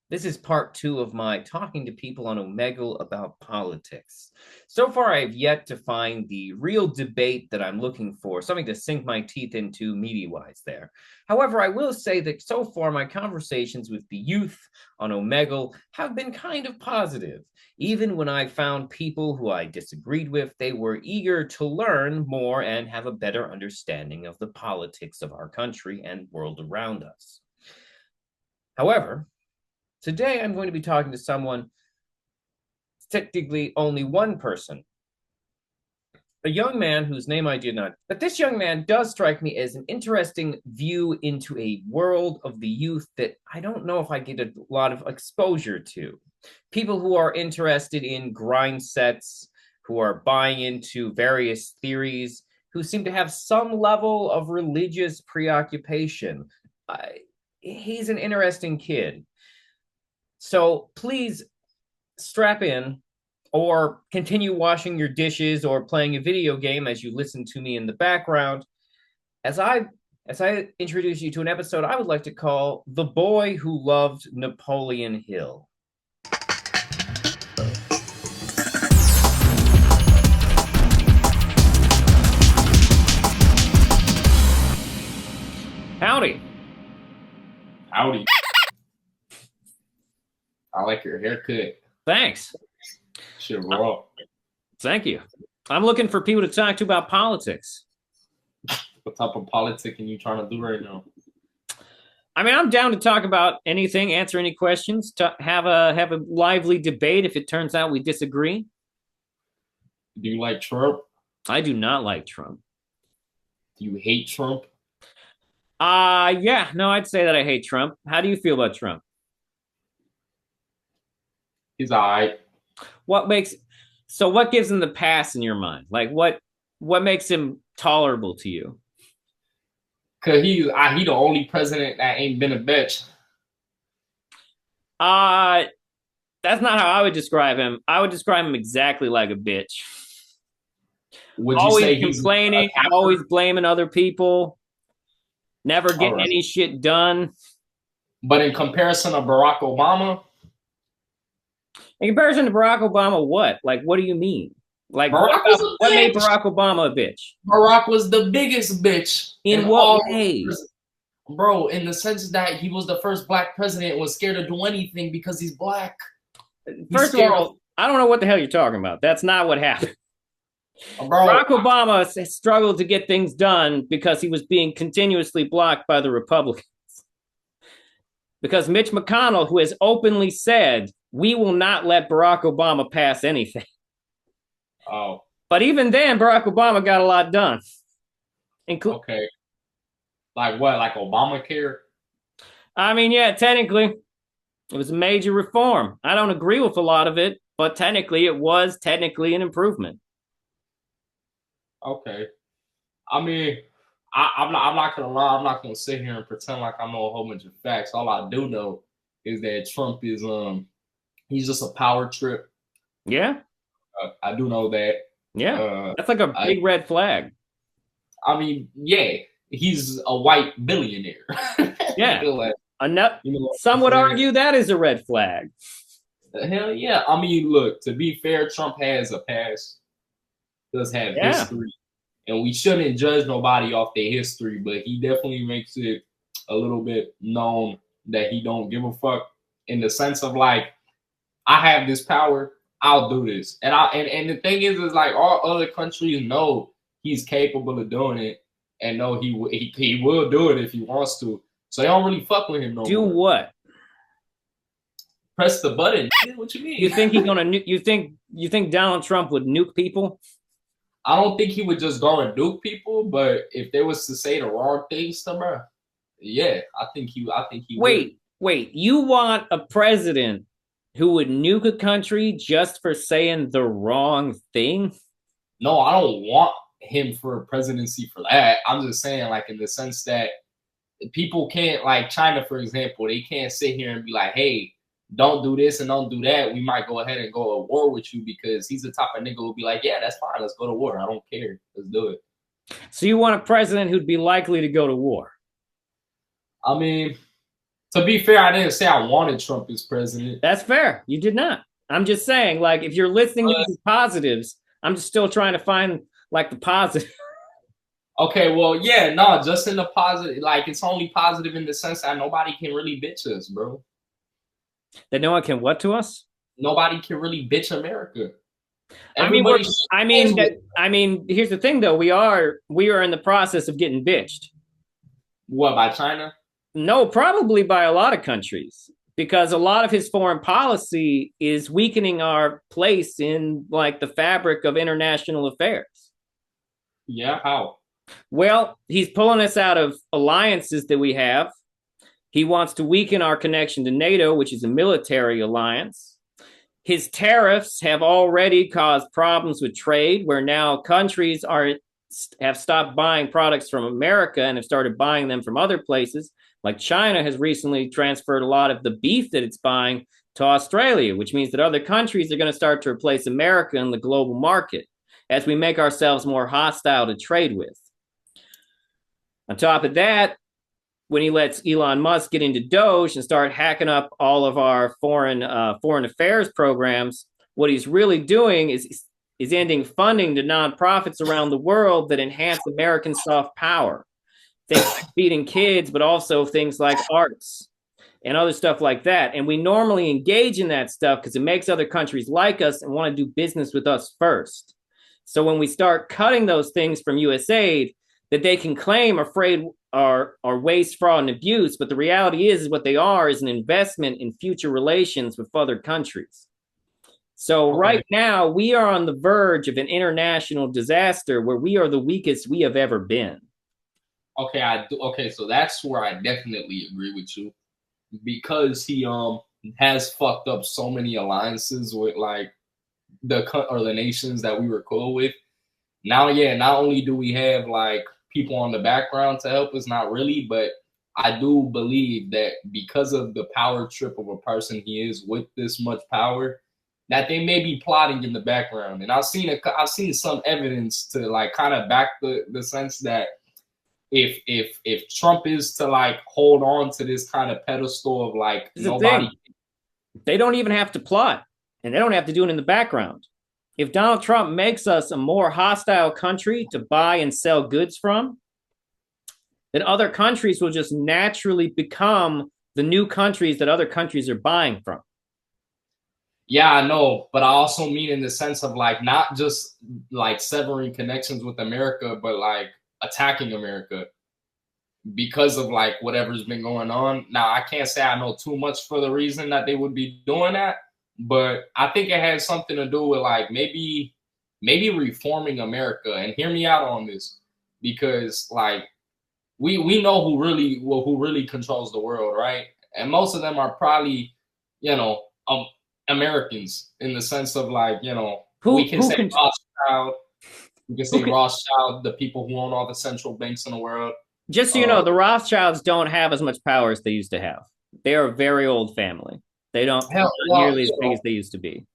This is part two of my talking to people on Omegle about politics. So far, I've yet to find the real debate that I'm looking for, something to sink my teeth into media-wise there. However, I will say that so far, my conversations with the youth on Omegle have been kind of positive. Even when I found people who I disagreed with, they were eager to learn more and have a better understanding of the politics of our country and world around us. However, today, I'm going to be talking to someone, technically only one person, a young man whose name I did not. But this young man does strike me as an interesting view into a world of the youth that I don't know if I get a lot of exposure to. People who are interested in grind sets, who are buying into various theories, who seem to have some level of religious preoccupation. He's an interesting kid. So please strap in or continue washing your dishes or playing a video game as you listen to me in the background as I introduce you to an episode I would like to call The Boy Who Loved Napoleon Hill. Howdy. Howdy. I like your haircut. Thanks. Shit raw. Thank you. I'm looking for people to talk to about politics. What type of politicking you trying to do right now? I mean, I'm down to talk about anything, answer any questions, to have a lively debate if it turns out we disagree. Do you like Trump? I do not like Trump. Do you hate Trump? Yeah, no, I'd say that I hate Trump. How do you feel about Trump? He's alright. What gives him the pass in your mind? Like what makes him tolerable to you? Cause he the only president that ain't been a bitch. That's not how I would describe him. I would describe him exactly like a bitch. Would you Always say he's complaining, always blaming other people, never getting any shit done. But in comparison to Barack Obama, in comparison to Barack Obama, what? Like, what do you mean? Like, what made Barack Obama a bitch? Barack was the biggest bitch. In what way? Bro, in the sense that he was the first black president and was scared to do anything because he's black. First of all, I don't know what the hell you're talking about. That's not what happened. Barack Obama struggled to get things done because he was being continuously blocked by the Republicans. Because Mitch McConnell, who has openly said, we will not let Barack Obama pass anything. Oh. But even then, Barack Obama got a lot done. Okay. Like what? Like Obamacare? I mean, yeah, technically, it was a major reform. I don't agree with a lot of it, but technically, it was technically an improvement. Okay. I mean, I'm not gonna lie. I'm not gonna sit here and pretend like I know a whole bunch of facts. All I do know is that Trump is he's just a power trip. Yeah. I do know that. Yeah. That's like a big red flag. I mean, yeah, he's a white billionaire. Yeah. Some would argue that is a red flag. Hell yeah. I mean, look, to be fair, Trump has a past, does have history. And we shouldn't judge nobody off their history, but he definitely makes it a little bit known that he don't give a fuck in the sense of like, I have this power, I'll do this. And the thing is like all other countries know he's capable of doing it and know he will do it if he wants to. So they don't really fuck with him no more. Do what? Press the button. What you mean? You think he's gonna? You think Donald Trump would nuke people? I don't think he would just go and nuke people, but if they was to say the wrong things to her, yeah, I think he would. Wait, you want a president who would nuke a country just for saying the wrong thing? No, I don't want him for a presidency for that. I'm just saying, like, in the sense that people can't, like China, for example, they can't sit here and be like, hey, don't do this and don't do that. We might go ahead and go to war with you because he's the type of nigga who'll be like, yeah, that's fine. Let's go to war. I don't care. Let's do it. So you want a president who'd be likely to go to war? I mean, To be fair, I didn't say I wanted Trump as president. That's fair. You did not. I'm just saying, like, if you're listing these as positives, I'm just still trying to find like the positive. Okay, well, yeah, no, just in the positive. Like, it's only positive in the sense that nobody can really bitch us, bro. That no one can what to us? Nobody can really bitch America. I mean, we're. Everybody. I mean, here's the thing, though. We are in the process of getting bitched. What, by China? No, probably by a lot of countries, because a lot of his foreign policy is weakening our place in like the fabric of international affairs. Yeah, how? Well, he's pulling us out of alliances that we have. He wants to weaken our connection to NATO, which is a military alliance. His tariffs have already caused problems with trade, where now countries have stopped buying products from America and have started buying them from other places. Like China has recently transferred a lot of the beef that it's buying to Australia, which means that other countries are going to start to replace America in the global market as we make ourselves more hostile to trade with. On top of that, when he lets Elon Musk get into Doge and start hacking up all of our foreign affairs programs, what he's really doing is ending funding to nonprofits around the world that enhance American soft power. Things like feeding kids, but also things like arts and other stuff like that. And we normally engage in that stuff because it makes other countries like us and want to do business with us first. So when we start cutting those things from USAID that they can claim are waste, fraud, and abuse, but the reality is what they are is an investment in future relations with other countries. So right now, we are on the verge of an international disaster where we are the weakest we have ever been. Okay, okay, so that's where I definitely agree with you, because he has fucked up so many alliances with like the nations that we were cool with. Now, yeah, not only do we have like people on the background to help us, not really, but I do believe that because of the power trip of a person he is with this much power, that they may be plotting in the background. And I've seen some evidence to like kind of back the sense that if Trump is to like hold on to this kind of pedestal of like nobody, they don't even have to plot, and they don't have to do it in the background. If Donald Trump makes us a more hostile country to buy and sell goods from, then other countries will just naturally become the new countries that other countries are buying from. Yeah, I know, but I also mean in the sense of like not just like severing connections with America, but like attacking America because of like whatever's been going on. Now, I can't say I know too much for the reason that they would be doing that, but I think it has something to do with like maybe reforming America. And hear me out on this, because like we know who really controls the world, right? And most of them are probably, you know, Americans, in the sense of like, you know, we can say Rothschild. We can say Rothschild, the people who own all the central banks in the world. Just so you know, the Rothschilds don't have as much power as they used to have. They are a very old family. They don't nearly as big as they used to be.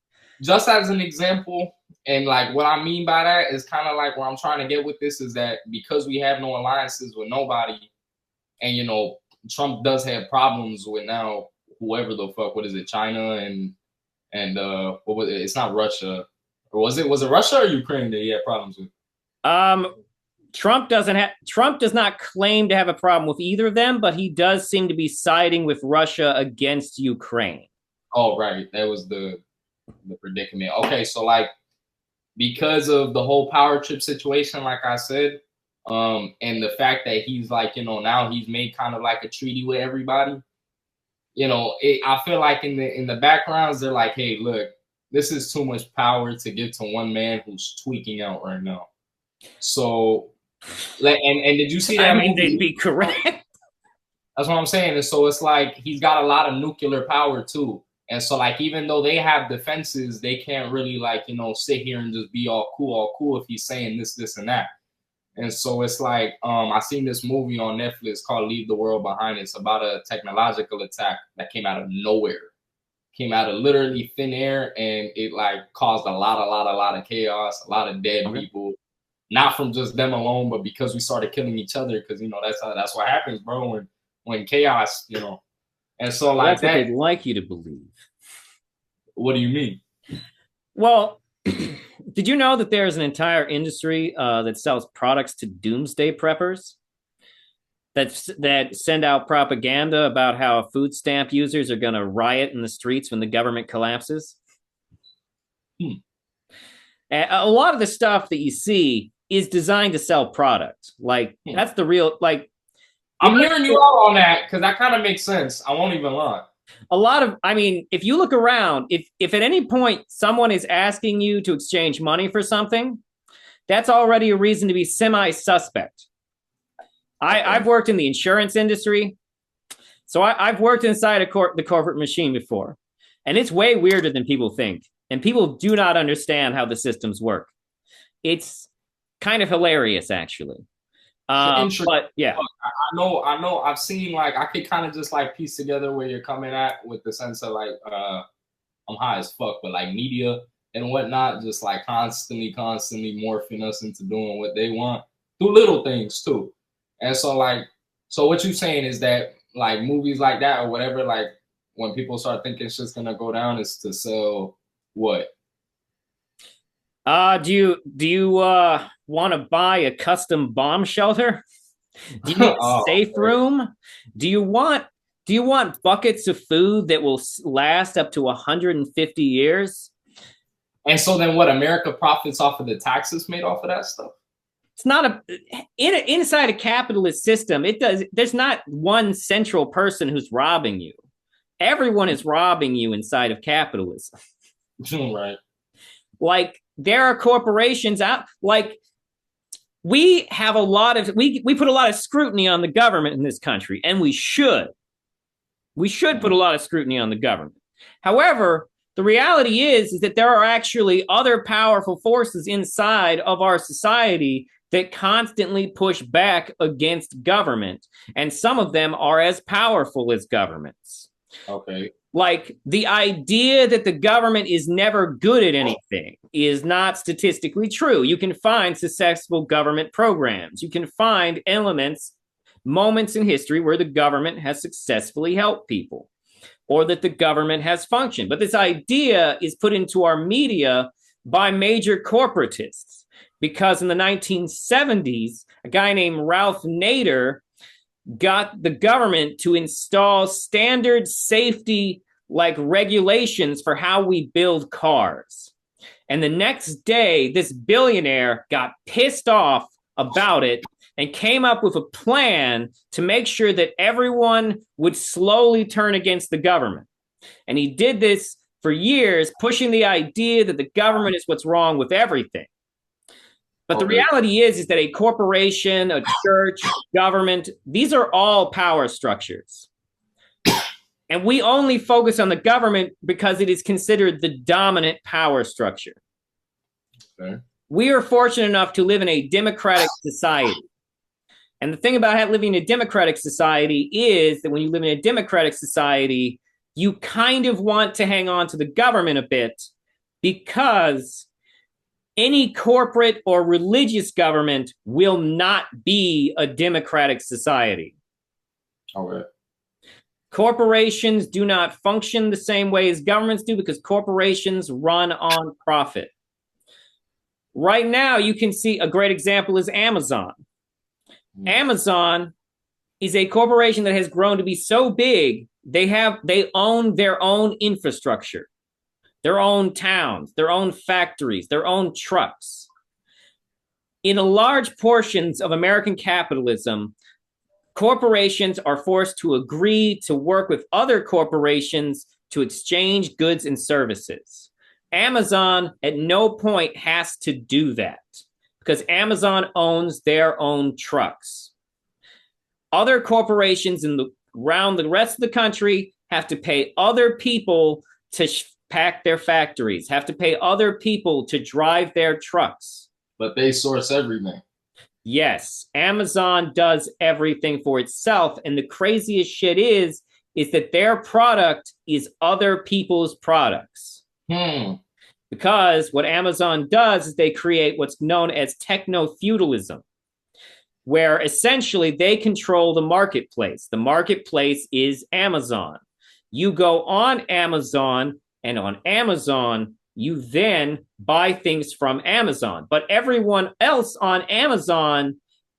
Just as an example, and like what I mean by that is kind of like where I'm trying to get with this is that because we have no alliances with nobody, and you know, Trump does have problems with now whoever the fuck, what is it, China and what was it? It's not Russia. Or was it Russia or Ukraine that he had problems with? Trump does not claim to have a problem with either of them, but he does seem to be siding with Russia against Ukraine. Oh, right. That was the predicament. Okay, so like because of the whole power trip situation, like I said, and the fact that he's like, you know, now he's made kind of like a treaty with everybody, you know, I feel like in the backgrounds, they're like, hey, look, this is too much power to give to one man who's tweaking out right now. So, and did you see that? I mean, they'd be correct. That's what I'm saying. And so it's like he's got a lot of nuclear power too. And so like even though they have defenses, they can't really like, you know, sit here and just be all cool if he's saying this, and that. And so it's like I seen this movie on Netflix called Leave the World Behind. It's about a technological attack that came out of nowhere. Came out of literally thin air, and it like caused a lot of chaos, a lot of dead people. Not from just them alone, but because we started killing each other. Because you know that's what happens, bro. When chaos, you know, And so Well, like that's what that, they'd like you to believe. what do you mean? Well, did you know that there's an entire industry that sells products to doomsday preppers that send out propaganda about how food stamp users are going to riot in the streets when the government collapses? Hmm. A lot of the stuff that you see is designed to sell product. Like that's the real like. I'm hearing you out on that because that kind of makes sense. I won't even lie. A lot of, I mean, if you look around, if at any point someone is asking you to exchange money for something, that's already a reason to be semi-suspect. I've worked in the insurance industry, so I've worked inside the corporate machine before, and it's way weirder than people think. And people do not understand how the systems work. It's kind of hilarious, actually. But yeah, I know. I've seen like I could kind of just like piece together where you're coming at with the sense of like I'm high as fuck, but like media and whatnot, just like constantly morphing us into doing what they want through little things too. And so like, so what you saying is that like movies like that or whatever, like when people start thinking shit's gonna go down, is to sell what? do you want to buy a custom bomb shelter? Do you need a Oh, safe okay. room? Do you want buckets of food that will last up to 150 years? And so then what? America profits off of the taxes made off of that stuff. It's not inside a capitalist system. It does. There's not one central person who's robbing you. Everyone is robbing you inside of capitalism. Right. Like there are corporations out. Like we have a lot of we put a lot of scrutiny on the government in this country, and we should. We should put a lot of scrutiny on the government. However, the reality is that there are actually other powerful forces inside of our society that constantly push back against government. And some of them are as powerful as governments. Okay. Like the idea that the government is never good at anything is not statistically true. You can find successful government programs. You can find moments in history where the government has successfully helped people or that the government has functioned. But this idea is put into our media by major corporatists because in the 1970s, a guy named Ralph Nader got the government to install standard safety like regulations for how we build cars. And the next day, this billionaire got pissed off about it and came up with a plan to make sure that everyone would slowly turn against the government. And he did this for years, pushing the idea that the government is what's wrong with everything. But the reality is that a corporation, a church, government, these are all power structures. And we only focus on the government because it is considered the dominant power structure. Okay. We are fortunate enough to live in a democratic society. And the thing about living in a democratic society is that when you live in a democratic society, you kind of want to hang on to the government a bit because any corporate or religious government will not be a democratic society. Okay. Corporations do not function the same way as governments do because corporations run on profit. Right now, you can see a great example is Amazon. Amazon is a corporation that has grown to be so big, they own their own infrastructure, their own towns, their own factories, their own trucks. In large portions of American capitalism, corporations are forced to agree to work with other corporations to exchange goods and services. Amazon at no point has to do that because Amazon owns their own trucks. Other corporations around the rest of the country have to pay other people to pack their factories, have to pay other people to drive their trucks. But they source everything. Yes, Amazon does everything for itself. And the craziest shit is that their product is other people's products. Because what Amazon does is they create what's known as techno-feudalism. where essentially they control the marketplace. The marketplace is Amazon. You go on Amazon, and on Amazon, you then buy things from Amazon. But everyone else on Amazon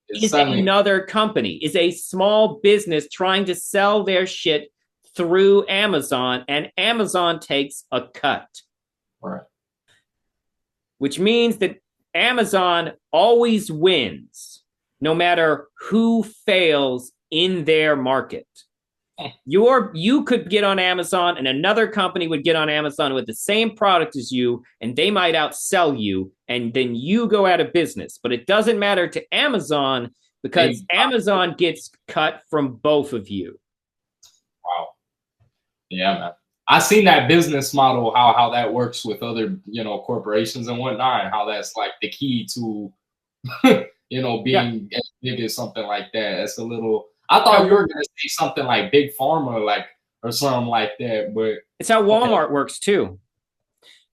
is another company, is a small business trying to sell their shit through Amazon, and Amazon takes a cut. Right. Which means that Amazon always wins, no matter who fails in their market. You could get on Amazon, and another company would get on Amazon with the same product as you, and they might outsell you, and then you go out of business. But it doesn't matter to Amazon because Amazon gets cut from both of you. Wow. Yeah, man. I seen that business model, how that works with other, corporations and whatnot, and how that's like the key to, being as big as something like that. That's a little. I thought you were gonna say something like Big Pharma, or something like that, but it's how Walmart works too.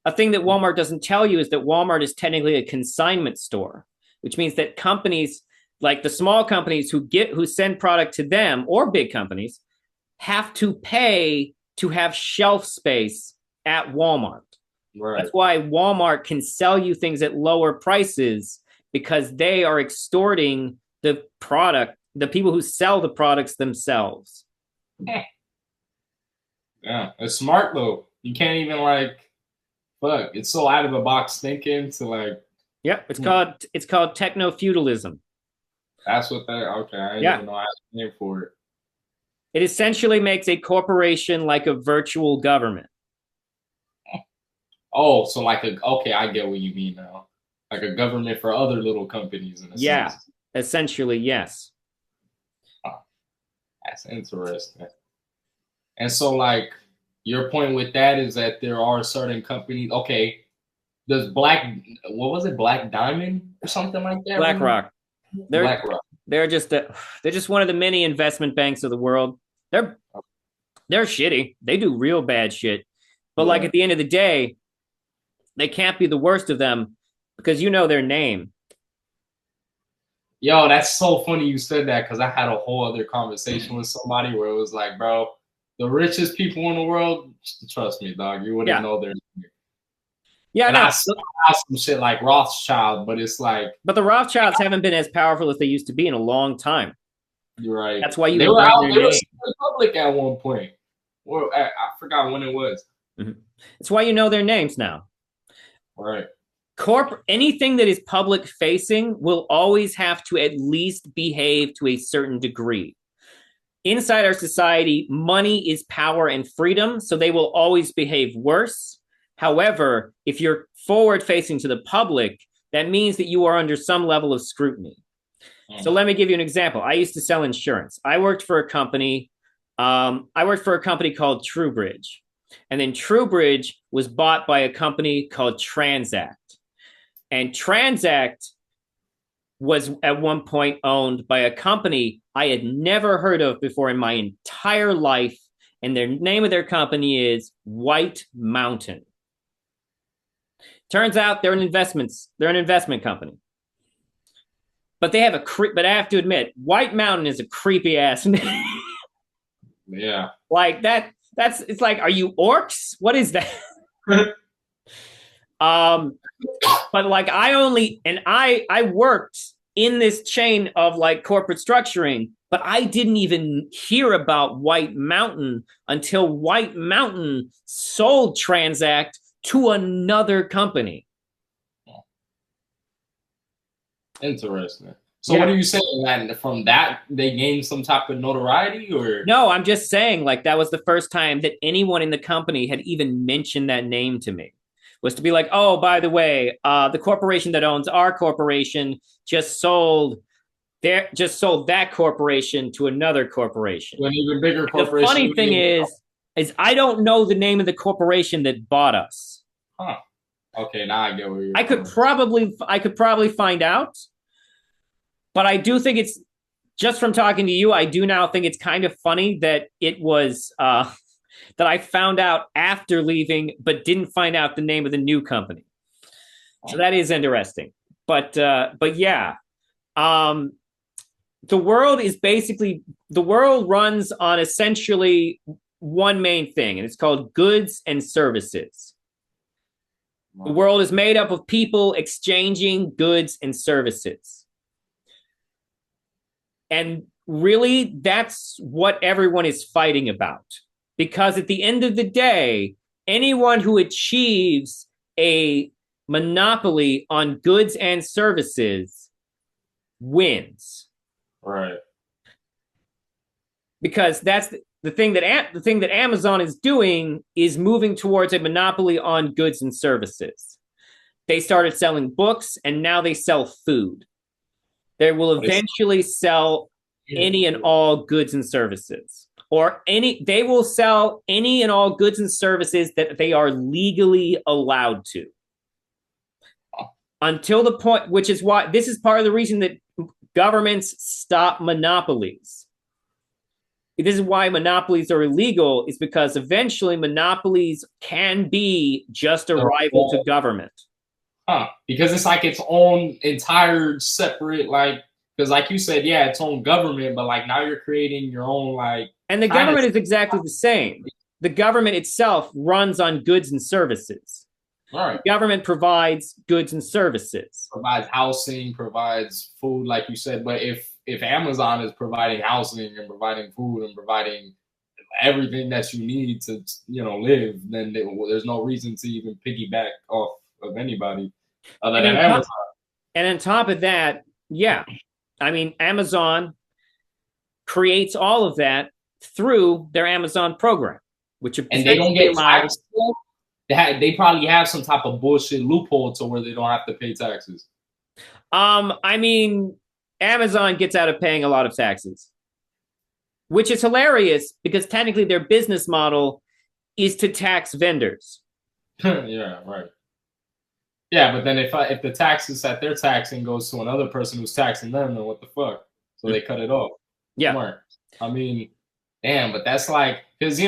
A thing that Walmart doesn't tell you is that Walmart is technically a consignment store, which means that companies like the small companies who send product to them, or big companies, have to pay to have shelf space at Walmart. Right. That's why Walmart can sell you things at lower prices, because they are extorting the people who sell the products themselves. Yeah, it's smart though. You can't even fuck. It's so out of the box thinking to Yep, it's called techno feudalism. That's what okay. I didn't even know I was name for it. It essentially makes a corporation like a virtual government. Oh, so okay, I get what you mean now. Like a government for other little companies in a sense. Essentially, yes. Oh, that's interesting. And so your point with that is that there are certain companies. Okay, does what was it, Black Diamond or something like that? BlackRock. They're just one of the many investment banks of the world. They're shitty. They do real bad shit. But at the end of the day, they can't be the worst of them because you know their name. Yo, that's so funny you said that, because I had a whole other conversation with somebody where it was like, bro, the richest people in the world, trust me, dog, you wouldn't know their name. Yeah, and I saw some shit like Rothschild, but it's But the Rothschilds haven't been as powerful as they used to be in a long time. You're right. That's why they were out. They were public at one point. Well, I forgot when it was. Mm-hmm. That's why you know their names now. Right. Anything that is public facing will always have to at least behave to a certain degree. Inside our society, money is power and freedom, so they will always behave worse. However, if you're forward facing to the public, that means that you are under some level of scrutiny. Mm-hmm. So let me give you an example. I used to sell insurance. I worked for a company called TrueBridge. And then TrueBridge was bought by a company called Transact. And Transact was at one point owned by a company I had never heard of before in my entire life. And the name of their company is White Mountain. Turns out they're an investment company. But they have but I have to admit, White Mountain is a creepy ass name. Yeah. It's like, are you orcs? What is that? But I worked in this chain of corporate structuring, but I didn't even hear about White Mountain until White Mountain sold Transact to another company. Interesting. So what are you saying? That from that they gained some type of notoriety, or? No, I'm just saying that was the first time that anyone in the company had even mentioned that name to me. Was to be like, oh, by the way, the corporation that owns our corporation just sold that corporation to another corporation. To an even bigger corporation. The funny thing is I don't know the name of the corporation that bought us. Huh. Okay, now I get where you're. I could probably find out, but I do think it's, just from talking to you, I do now think it's kind of funny that it was that I found out after leaving, but didn't find out the name of the new company. So that is interesting. But yeah. the world is basically, the world runs on essentially one main thing, and it's called goods and services. The world is made up of people exchanging goods and services. And really, that's what everyone is fighting about. Because at the end of the day, anyone who achieves a monopoly on goods and services wins. Right. Because that's the thing that Amazon is doing is moving towards a monopoly on goods and services. They started selling books and now they sell food. They will eventually sell any and all goods and services, or they will sell any and all goods and services that they are legally allowed to, until the point, which is why this is part of the reason that governments stop monopolies. This is why monopolies are illegal, is because eventually monopolies can be just a rival to government. Because it's like its own entire separate, like, because like you said, yeah, its own government, but like now you're creating your own, like. And the government is exactly the same. The government itself runs on goods and services. Right. The government provides goods and services. Provides housing, provides food, like you said. But if Amazon is providing housing and providing food and providing everything that you need to, live, then there's no reason to even piggyback off of anybody other than Amazon. And on top of that, yeah, I mean, Amazon creates all of that through their Amazon program, which and they don't get taxed. They probably have some type of bullshit loophole to where they don't have to pay taxes. I mean, Amazon gets out of paying a lot of taxes, which is hilarious because technically their business model is to tax vendors. Yeah, right. Yeah, but then if the taxes that they're taxing goes to another person who's taxing them, then what the fuck? So they cut it off. Yeah. Smart. I mean, damn, but that's like, because,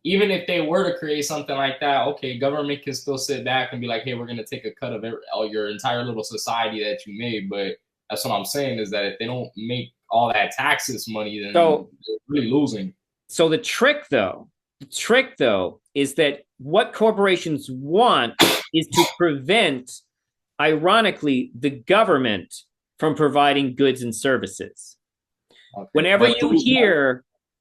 even if they were to create something like that, okay, government can still sit back and be like, hey, we're going to take a cut of your entire little society that you made. But that's what I'm saying, is that if they don't make all that taxes money, then they're really losing. So the trick, though, is that what corporations want is to prevent, ironically, the government from providing goods and services. Okay.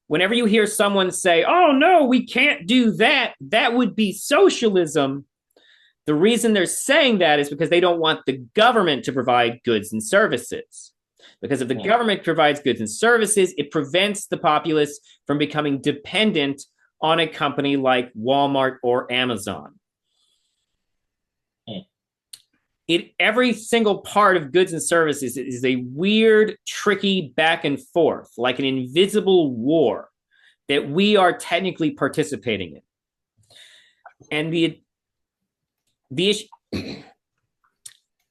Whenever you hear someone say, oh, no, we can't do that, that would be socialism. The reason they're saying that is because they don't want the government to provide goods and services. Because if the government provides goods and services, it prevents the populace from becoming dependent on a company like Walmart or Amazon. Every single part of goods and services is a weird, tricky back and forth, like an invisible war that we are technically participating in. And the issue.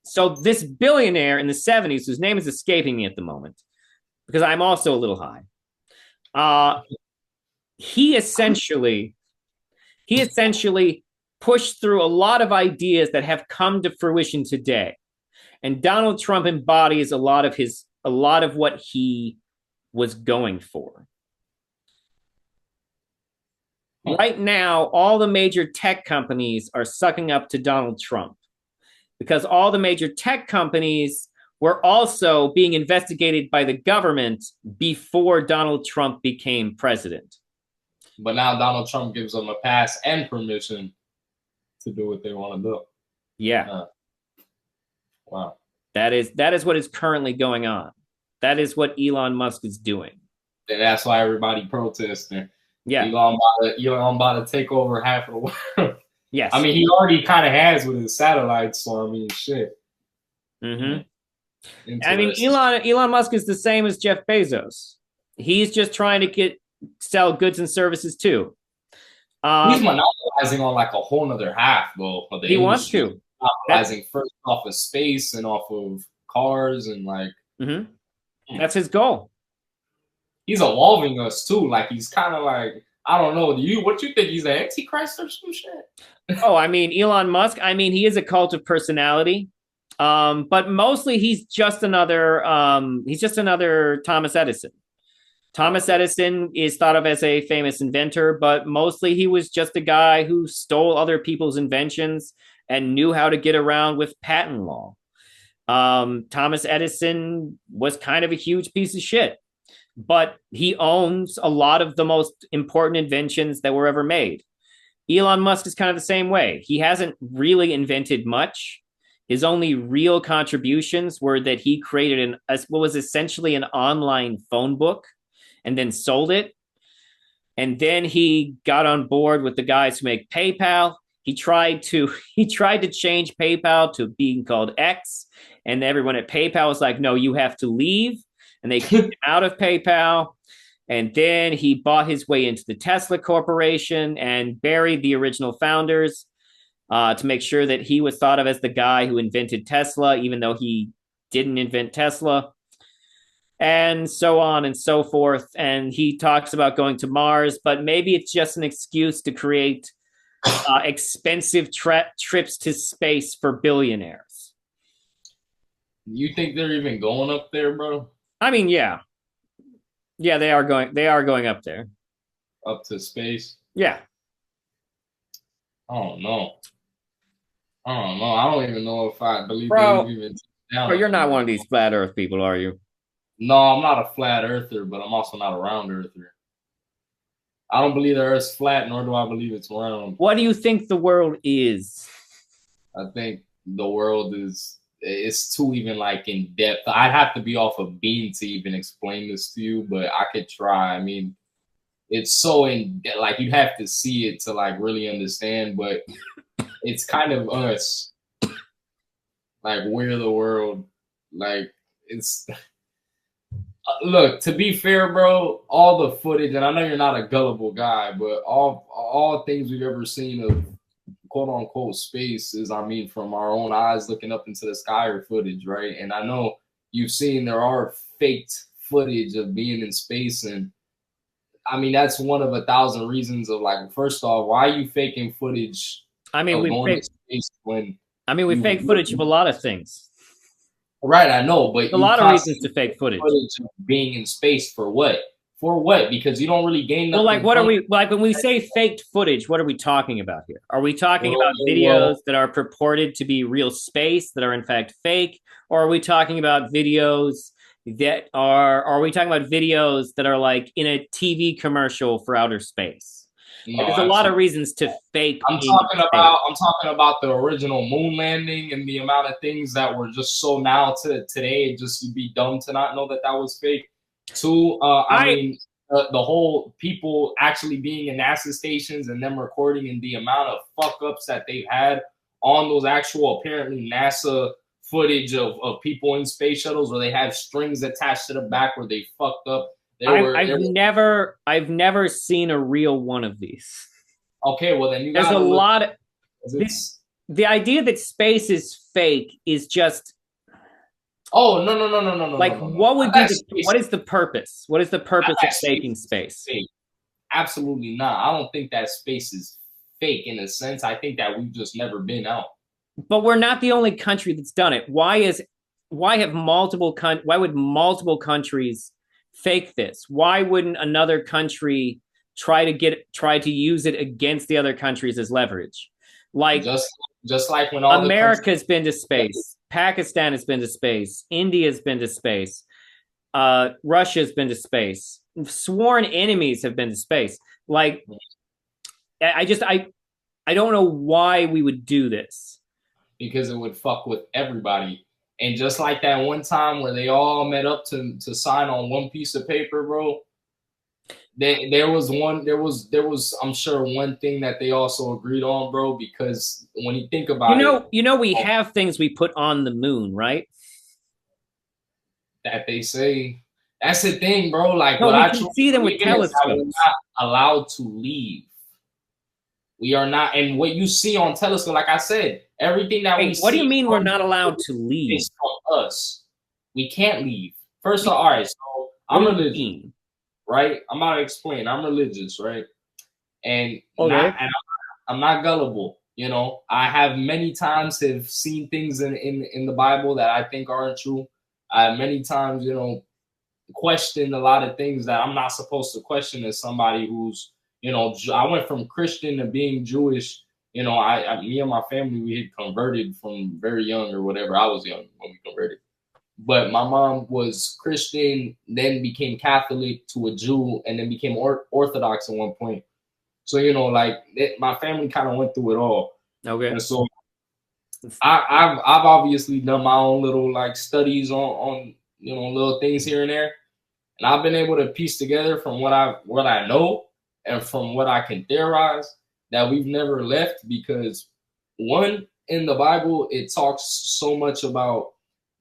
So this billionaire in the 70s, whose name is escaping me at the moment, because I'm also a little high, he essentially pushed through a lot of ideas that have come to fruition today. And Donald Trump embodies a lot of what he was going for. Right now, all the major tech companies are sucking up to Donald Trump because all the major tech companies were also being investigated by the government before Donald Trump became president. But now Donald Trump gives them a pass and permission to do what they want to do. Yeah. Wow. That is what is currently going on. That is what Elon Musk is doing. And that's why everybody protesting. Yeah. Elon about to take over half of the world. Yes. I mean, he already kind of has with his satellites, so I mean, shit. Mm-hmm. I mean, Elon Musk is the same as Jeff Bezos. He's just trying to sell goods and services too. He's monopolizing on like a whole nother half, though. Of the he wants to. Monopolizing first off of space and off of cars and like. Mm-hmm. That's his goal. He's evolving us too. Like he's kind of like, I don't know. What you think? He's an antichrist or some shit? Oh, I mean, Elon Musk. I mean, he is a cult of personality. But mostly he's just another Thomas Edison. Thomas Edison is thought of as a famous inventor, but mostly he was just a guy who stole other people's inventions and knew how to get around with patent law. Thomas Edison was kind of a huge piece of shit, but he owns a lot of the most important inventions that were ever made. Elon Musk is kind of the same way. He hasn't really invented much. His only real contributions were that he created what was essentially an online phone book and then sold it. And then he got on board with the guys who make PayPal. He tried to change PayPal to being called X, and everyone at PayPal was like, "No, you have to leave," and they kicked him out of PayPal. And then he bought his way into the Tesla Corporation and buried the original founders to make sure that he was thought of as the guy who invented Tesla, even though he didn't invent Tesla. And so on and so forth. And he talks about going to Mars, but maybe it's just an excuse to create expensive trips to space for billionaires. You think they're even going up there, bro? I mean, yeah. Yeah, they are going up there. Up to space? Yeah. I don't know. I don't even know if I believe bro, they even down. Bro, you're not one of these flat Earth people, are you? No, I'm not a flat earther, but I'm also not a round earther. I don't believe the Earth's flat, nor do I believe it's round. What do you think the world is? I think the world it's too even like in depth. I'd have to be off a beam to even explain this to you, but I could try. I mean, it's so like you'd have to see it to like really understand, but it's kind of us. Like we're the world. Like it's look, to be fair, bro, all the footage, and I know you're not a gullible guy, but all things we've ever seen of quote unquote space is, I mean, from our own eyes looking up into the sky or footage, right? And I know you've seen there are faked footage of being in space, and I mean that's one of 1,000 reasons of like, first off, why are you faking footage? I mean, we fake footage of a lot of things. Right, I know, but a lot of reasons to fake footage of being in space for what? For what? Because you don't really gain nothing. Well, like, what are we like when we say faked footage? What are we talking about here? Are we talking about videos that are purported to be real space that are in fact fake, or are we talking about videos that are we talking about videos that are like in a TV commercial for outer space? No, there's a lot of reasons to fake. I'm talking about the original moon landing and the amount of things that were just so now to today. It just would be dumb to not know that was fake. Two, I mean, the whole people actually being in NASA stations and them recording and the amount of fuck ups that they've had on those actual apparently NASA footage of people in space shuttles where they have strings attached to the back where they fucked up. I've never seen a real one of these. Okay, well then there's a lot of the idea that space is fake is just. Oh no! Like, what would be what is the purpose? What is the purpose of faking space? Fake. Absolutely not. I don't think that space is fake in a sense. I think that we've just never been out. But we're not the only country that's done it. Why would multiple countries fake this? Why wouldn't another country try to use it against the other countries as leverage? Like just like when America's been to space, Pakistan has been to space, India's been to space, Russia's been to space, sworn enemies have been to space. Like, I don't know why we would do this. Because it would fuck with everybody. And just like that one time where they all met up to sign on one piece of paper, bro. There was I'm sure one thing that they also agreed on, bro, because when you think about we have things we put on the moon, right? That they say. That's the thing, bro. Like, no, we can see them with telescopes. We're not allowed to leave. We are not, and what you see on telescope, like I said, everything that we see. What do you mean we're not allowed to leave? Is from us. We can't leave. First of all, right, so I'm religious, right? I'm about to explain. I'm religious, right? And I'm not gullible. You know, I have many times have seen things in the Bible that I think aren't true. I have many times, you know, questioned a lot of things that I'm not supposed to question as somebody who's, you know, I went from Christian to being Jewish. You know, me and my family, we had converted from very young or whatever. I was young when we converted. But my mom was Christian, then became Catholic to a Jew, and then became Orthodox at one point. So, you know, like my family kind of went through it all. Okay. And so I've obviously done my own little like studies on you know, little things here and there. And I've been able to piece together from what I know and from what I can theorize that we've never left, because one, in the Bible, it talks so much about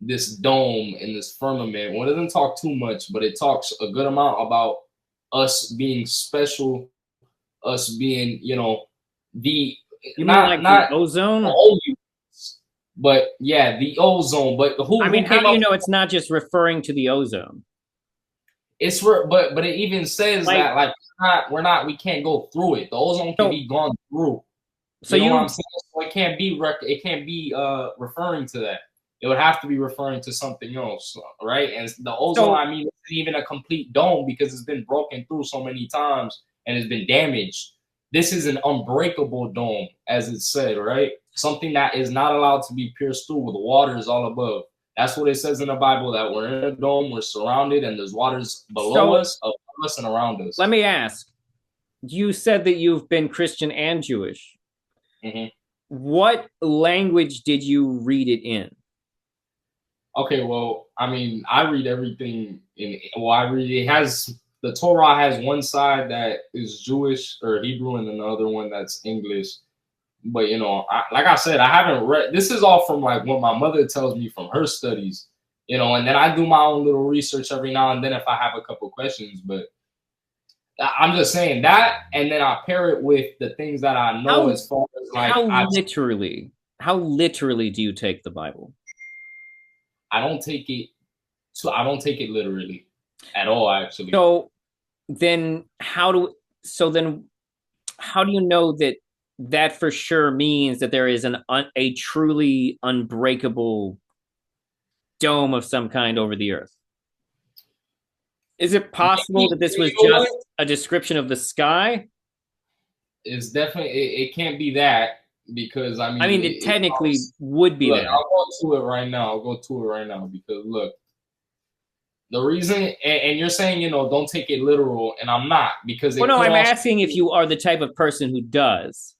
this dome and this firmament. Well, it doesn't talk too much, but it talks a good amount about us being special, us being, you know, the You not mean like not the ozone? the only, but yeah, the ozone. But I mean, who how came do you up? know it's not just referring to the ozone? It's but it even says Like, that like we can't go through it. The ozone can be gone through. So You know what I'm saying? So it can't be referring to that. It would have to be referring to something else, right? And the ozone, I mean, it's even a complete dome because it's been broken through so many times and it's been damaged. This is an unbreakable dome, as it said, right? Something that is not allowed to be pierced through with waters all above. That's what it says in the Bible, that we're in a dome, we're surrounded, and there's waters below us, above us, and around us. Let me ask. You said that you've been Christian and Jewish. Mm-hmm. What language did you read it in? Okay, well, I mean, I read everything it has, the Torah has one side that is Jewish or Hebrew and another one that's English. But, you know, like I said, I haven't read, this is all from like what my mother tells me from her studies, you know, and then I do my own little research every now and then if I have a couple questions, but I'm just saying that, and then I pair it with the things that I know as far as like how literally do you take the Bible? I don't take it literally at all, actually. So then how do you know that for sure means that there is a truly unbreakable dome of some kind over the earth? Is it possible that this was just a description of the sky? It's definitely it can't be that, because I mean it technically would be that. I'll go to it right now because look, the reason, and you're saying, you know, don't take it literal, and I'm not, because well, no, I'm asking if you are the type of person who does.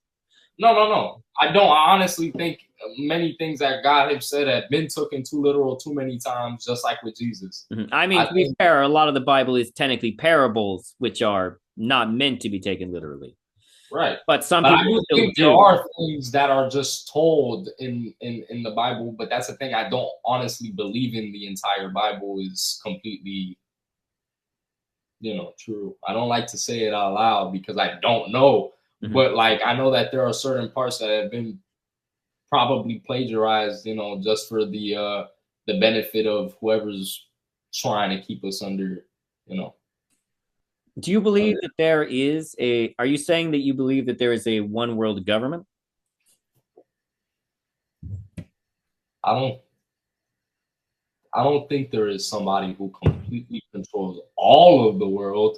No. I don't. I honestly think many things that God has said have been taken too literal too many times, just like with Jesus. Mm-hmm. I mean, to be fair, a lot of the Bible is technically parables, which are not meant to be taken literally. Right. But some people I think there are things that are just told in the Bible, but that's the thing. I don't honestly believe in the entire Bible is completely, you know, true. I don't like to say it out loud because I don't know. Mm-hmm. But like, I know that there are certain parts that have been probably plagiarized, you know, just for the benefit of whoever's trying to keep us under, you know. Do you believe that there is are you saying that you believe that there is a one world government? I don't think there is somebody who completely controls all of the world.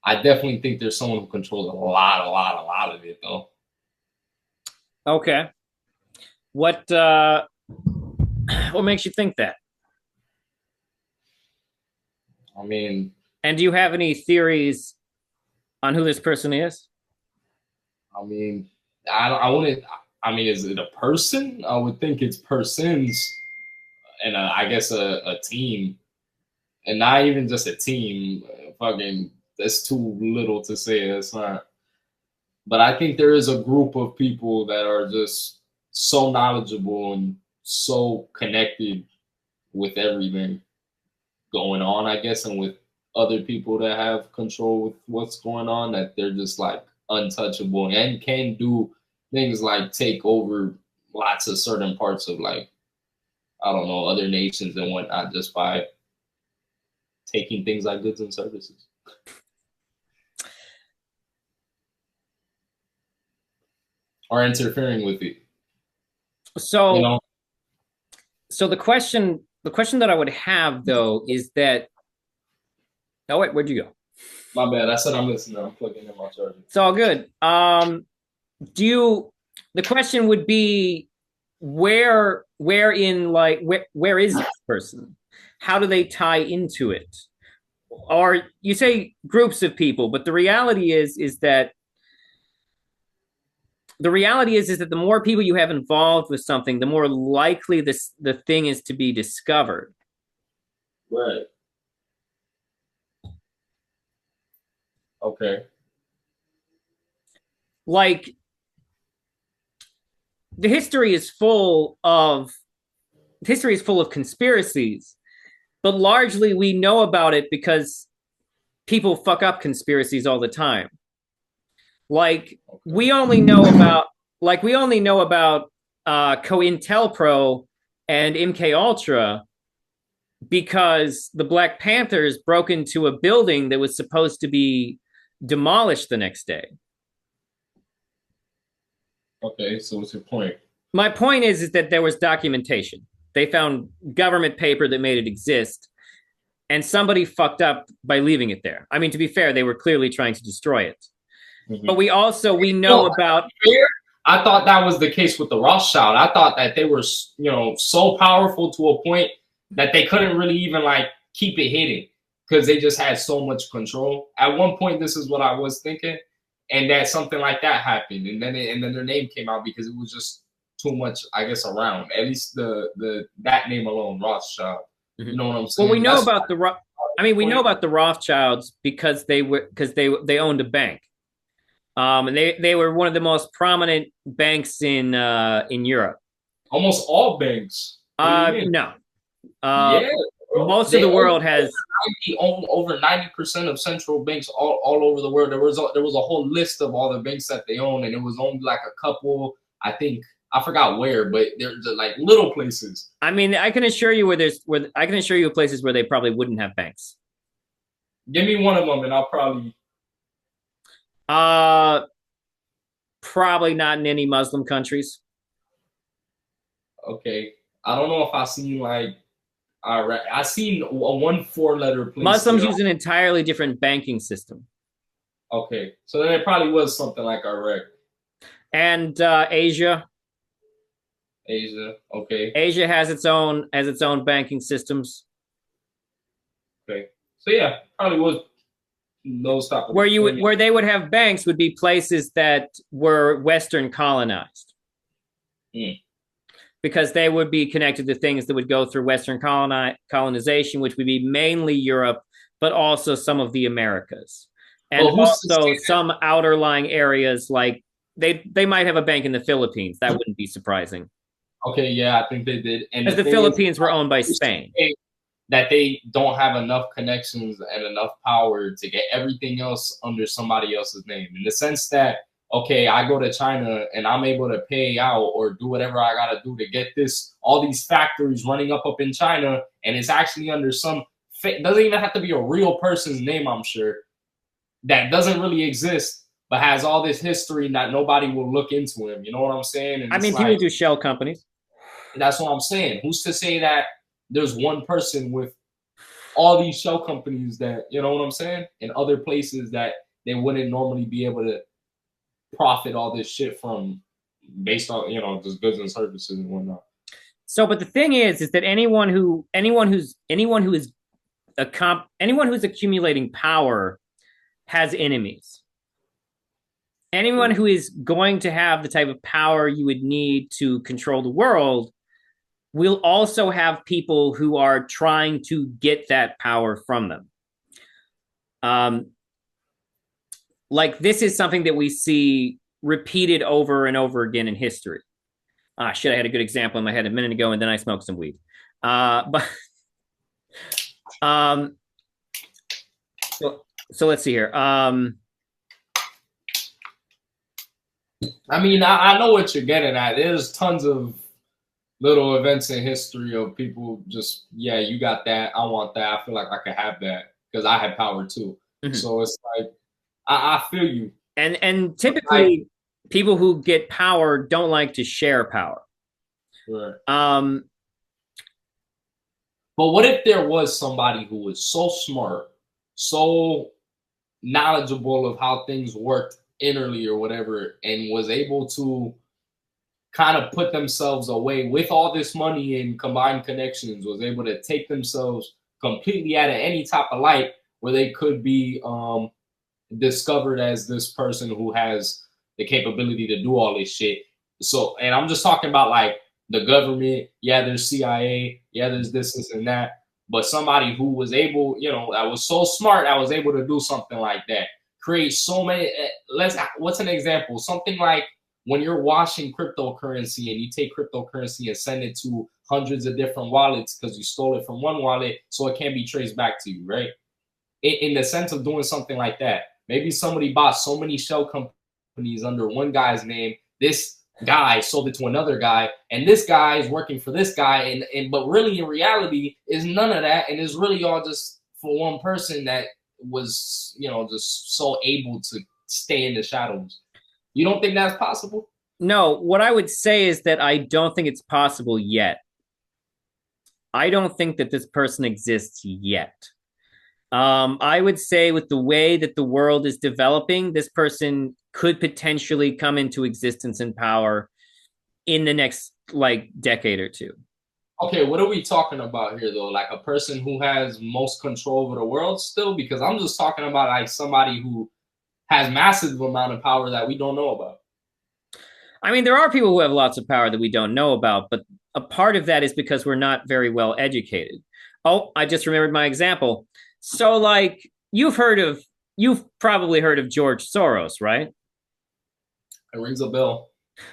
I definitely think there's someone who controls a lot of it, though. Okay. What makes you think that? I mean, and do you have any theories on who this person is? I mean, I wouldn't. I mean, is it a person? I would think it's persons, and I guess a team, and not even just a team. Fucking, that's too little to say. That's not. But I think there is a group of people that are just so knowledgeable and so connected with everything going on, I guess, and with other people that have control with what's going on, that they're just like untouchable and can do things like take over lots of certain parts of, like, I don't know, other nations and whatnot, just by taking things like goods and services. are interfering with it. So, You know, so the question that I would have though is that. Oh wait, where'd you go? my bad. I said I'm listening. I'm plugging in my charger. It's all good. The question would be where is this person? How do they tie into it? Or you say groups of people, but the reality is that the more people you have involved with something, the more likely the thing is to be discovered. Right. Okay. Like the history is full of conspiracies, but largely we know about it because people fuck up conspiracies all the time. Like we only know about COINTELPRO and MK Ultra because the Black Panthers broke into a building that was supposed to be demolished the next day. Okay, so what's your point? My point is that there was documentation. They found government paper that made it exist, and somebody fucked up by leaving it there. I mean, to be fair, they were clearly trying to destroy it. Mm-hmm. But we know about. I thought that was the case with the Rothschild. I thought that they were, so powerful to a point that they couldn't really even like keep it hidden because they just had so much control. At one point, this is what I was thinking, and that something like that happened, and then their name came out because it was just too much, I guess, around. At least that name alone, Rothschild. Mm-hmm. You know what I'm saying? Well, we know about we know about the Rothschilds because they owned a bank. And they were one of the most prominent banks in Europe. Almost all banks. No. Most of the world has over 90% of central banks all over the world. There was a whole list of all the banks that they own, and it was only like a couple. I think I forgot where, but there's like little places. I mean, I can assure you I can assure you places where they probably wouldn't have banks. Give me one of them, and I'll probably. Probably not in any Muslim countries. Okay, I don't know if I've seen like. I seen a 1 4-letter place. Muslims use an entirely different banking system. Okay, so then it probably was something like Iraq. And Asia. Asia, okay. Asia has its own banking systems. Okay, so yeah, probably was those type of where they would have banks would be places that were Western colonized. Because they would be connected to things that would go through Western colonization, which would be mainly Europe, but also some of the Americas. And also some outer lying areas, like they might have a bank in the Philippines. That wouldn't be surprising. Okay, yeah, I think they did. And because the Philippines were owned by Spain. That they don't have enough connections and enough power to get everything else under somebody else's name. In the sense that, okay, I go to China and I'm able to pay out or do whatever I got to do to get all these factories running up in China, and it's actually under some, doesn't even have to be a real person's name, I'm sure, that doesn't really exist, but has all this history that nobody will look into him. You know what I'm saying? And people do shell companies. That's what I'm saying. Who's to say that there's one person with all these shell companies that, you know what I'm saying, in other places that they wouldn't normally be able to profit all this shit from, based on, just goods and services and whatnot. So, but the thing is that anyone who's accumulating power has enemies. Anyone who is going to have the type of power you would need to control the world will also have people who are trying to get that power from them. Like this is something that we see repeated over and over again in history. I had a good example in my head a minute ago, and then I smoked some weed. So let's see here. I mean, I know what you're getting at. There's tons of little events in history of people just, yeah, you got that, I want that, I feel like I could have that because I have power too. Mm-hmm. So it's like, I feel you. And typically people who get power don't like to share power. Right. Um, But what if there was somebody who was so smart, so knowledgeable of how things worked innerly or whatever, and was able to kind of put themselves away with all this money and combined connections, was able to take themselves completely out of any type of light where they could be discovered as this person who has the capability to do all this shit. So, and I'm just talking about like the government. Yeah, there's CIA. Yeah, there's this and that. But somebody who was able, you know, that was so smart, I was able to do something like that. Create so many. What's an example? Something like when you're washing cryptocurrency and you take cryptocurrency and send it to hundreds of different wallets because you stole it from one wallet, so it can't be traced back to you, right? In the sense of doing something like that. Maybe somebody bought so many shell companies under one guy's name. This guy sold it to another guy, and this guy is working for this guy, and but really in reality is none of that, and it's really all just for one person that was, you know, just so able to stay in the shadows. You don't think that's possible? No, what I would say is that I don't think it's possible yet. I don't think that this person exists yet. I would say with the way that the world is developing, this person could potentially come into existence and power in the next like decade or two. Okay, what are we talking about here though? Like a person who has most control over the world still? Because I'm just talking about like somebody who has massive amount of power that we don't know about. I mean, there are people who have lots of power that we don't know about, but a part of that is because we're not very well educated. Oh, I just remembered my example. So, like, you've probably heard of George Soros, right? It rings a bell.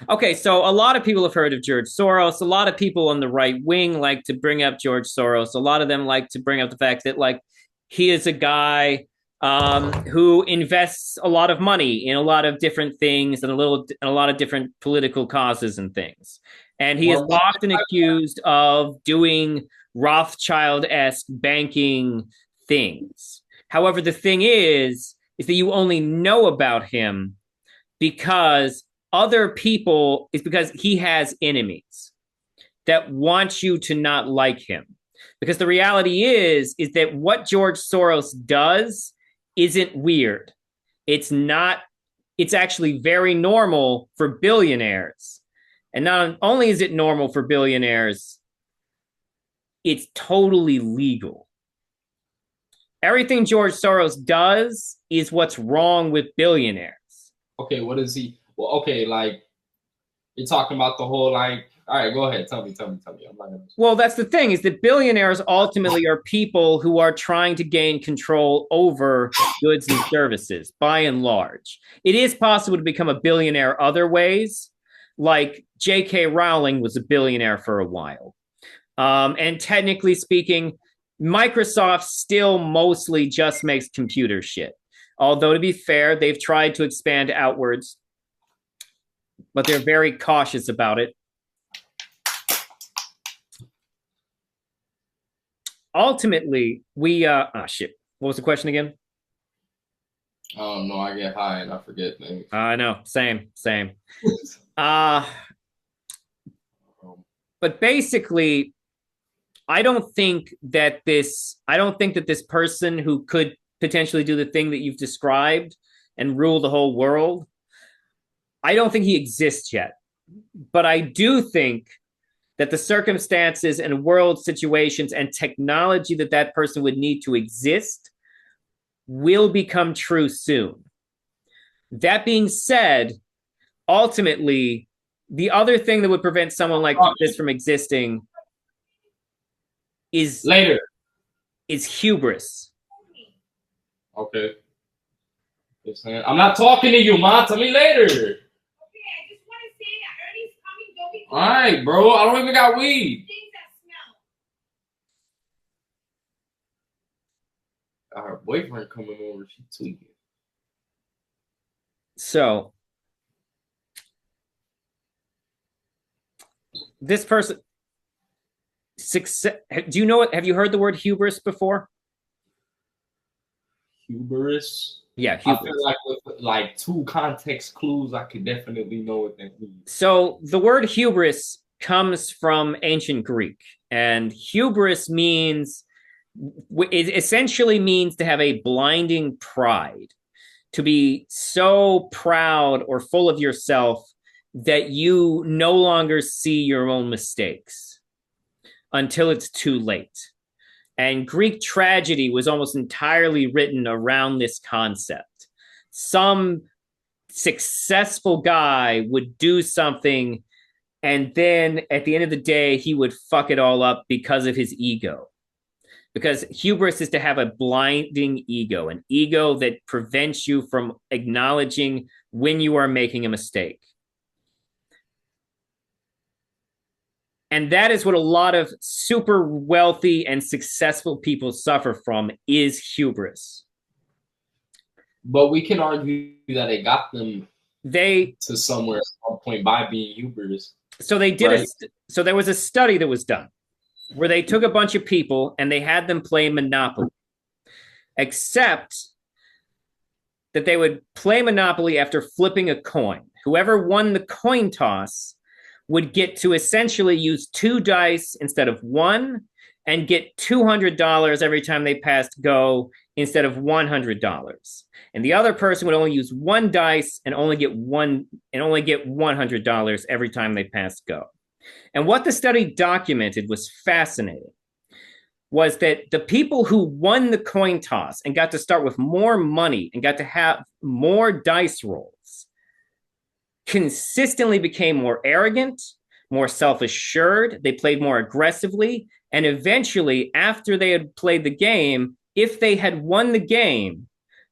Okay, so a lot of people have heard of George Soros. A lot of people on the right wing like to bring up George Soros. A lot of them like to bring up the fact that, like, he is a guy who invests a lot of money in a lot of different things and a lot of different political causes and things. And he is often accused of doing Rothschild-esque banking things. However, the thing is that you only know about him because because he has enemies that want you to not like him. Because the reality is that what George Soros does isn't weird. It's not, it's actually very normal for billionaires. And not only is it normal for billionaires, it's totally legal. Everything George Soros does is what's wrong with billionaires. Okay, what is he? Well, okay, like you're talking about the whole like. All right, go ahead. Tell me. I'm not gonna. Well, that's the thing is that billionaires ultimately are people who are trying to gain control over goods and services, by and large. It is possible to become a billionaire other ways, like J.K. Rowling was a billionaire for a while. And technically speaking, Microsoft still mostly just makes computer shit. Although, to be fair, they've tried to expand outwards, but they're very cautious about it. Ultimately, shit. What was the question again? Oh no, I get high and I forget things. I know, same. But basically, I don't think that this person who could potentially do the thing that you've described and rule the whole world, I don't think he exists yet. But I do think that the circumstances and world situations and technology that person would need to exist will become true soon. That being said, ultimately, the other thing that would prevent someone like this from existing is hubris. Okay. I'm not talking to you, Ma. Tell me later. All right, bro. I don't even got weed. Things that smell. Her boyfriend coming over. She tweaking. So, this person, success. Do you know what? Have you heard the word hubris before? Hubris. Yeah, hubris. I feel like like 2 context clues, I could definitely know what that means. So the word hubris comes from ancient Greek, and hubris means it essentially means to have a blinding pride, to be so proud or full of yourself that you no longer see your own mistakes until it's too late. And Greek tragedy was almost entirely written around this concept. Some successful guy would do something, and then at the end of the day, he would fuck it all up because of his ego. Because hubris is to have a blinding ego, an ego that prevents you from acknowledging when you are making a mistake. And that is what a lot of super wealthy and successful people suffer from, is hubris. But we can argue that it got them to somewhere at some point by being hubris. So they did right? So there was a study that was done where they took a bunch of people and they had them play Monopoly, except that they would play Monopoly after flipping a coin. Whoever won the coin toss would get to essentially use 2 dice instead of 1 and get $200 every time they passed go instead of $100. And the other person would only use 1 dice and only get $100 every time they passed go. And what the study documented was fascinating, was that the people who won the coin toss and got to start with more money and got to have more dice rolls consistently became more arrogant, more self-assured. They played more aggressively. And eventually, after they had played the game, if they had won the game,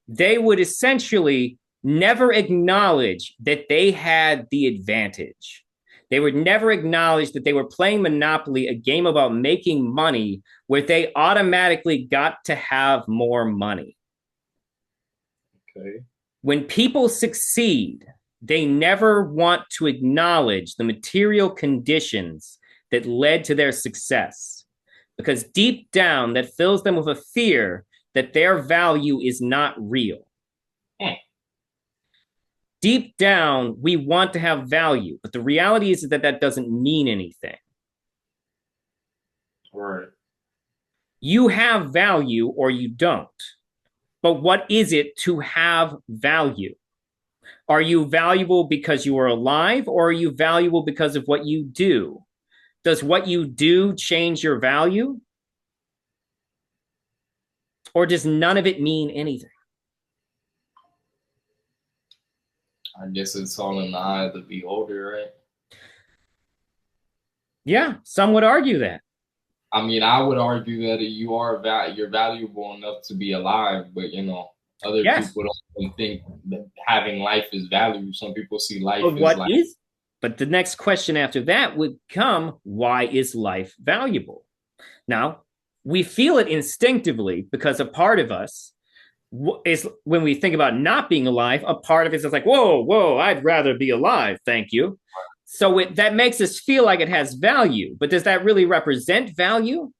they would essentially never acknowledge that they had the advantage. They would never acknowledge that they were playing Monopoly, a game about making money, where they automatically got to have more money. Okay. When people succeed, they never want to acknowledge the material conditions that led to their success, because deep down that fills them with a fear that their value is not real. Deep down, we want to have value, but the reality is that that doesn't mean anything. Right. You have value or you don't. But what is it to have value? Are you valuable because you are alive, or are you valuable because of what you do? Does what you do change your value? Or does none of it mean anything? I guess it's all in the eye of the beholder, right? Yeah, some would argue that. I mean, I would argue that you're valuable enough to be alive, but other people don't think that having life is value. Some people see life as life. But the next question after that would come, why is life valuable? Now, we feel it instinctively because a part of us is, when we think about not being alive, a part of it is like, whoa, I'd rather be alive, thank you. So that makes us feel like it has value, but does that really represent value?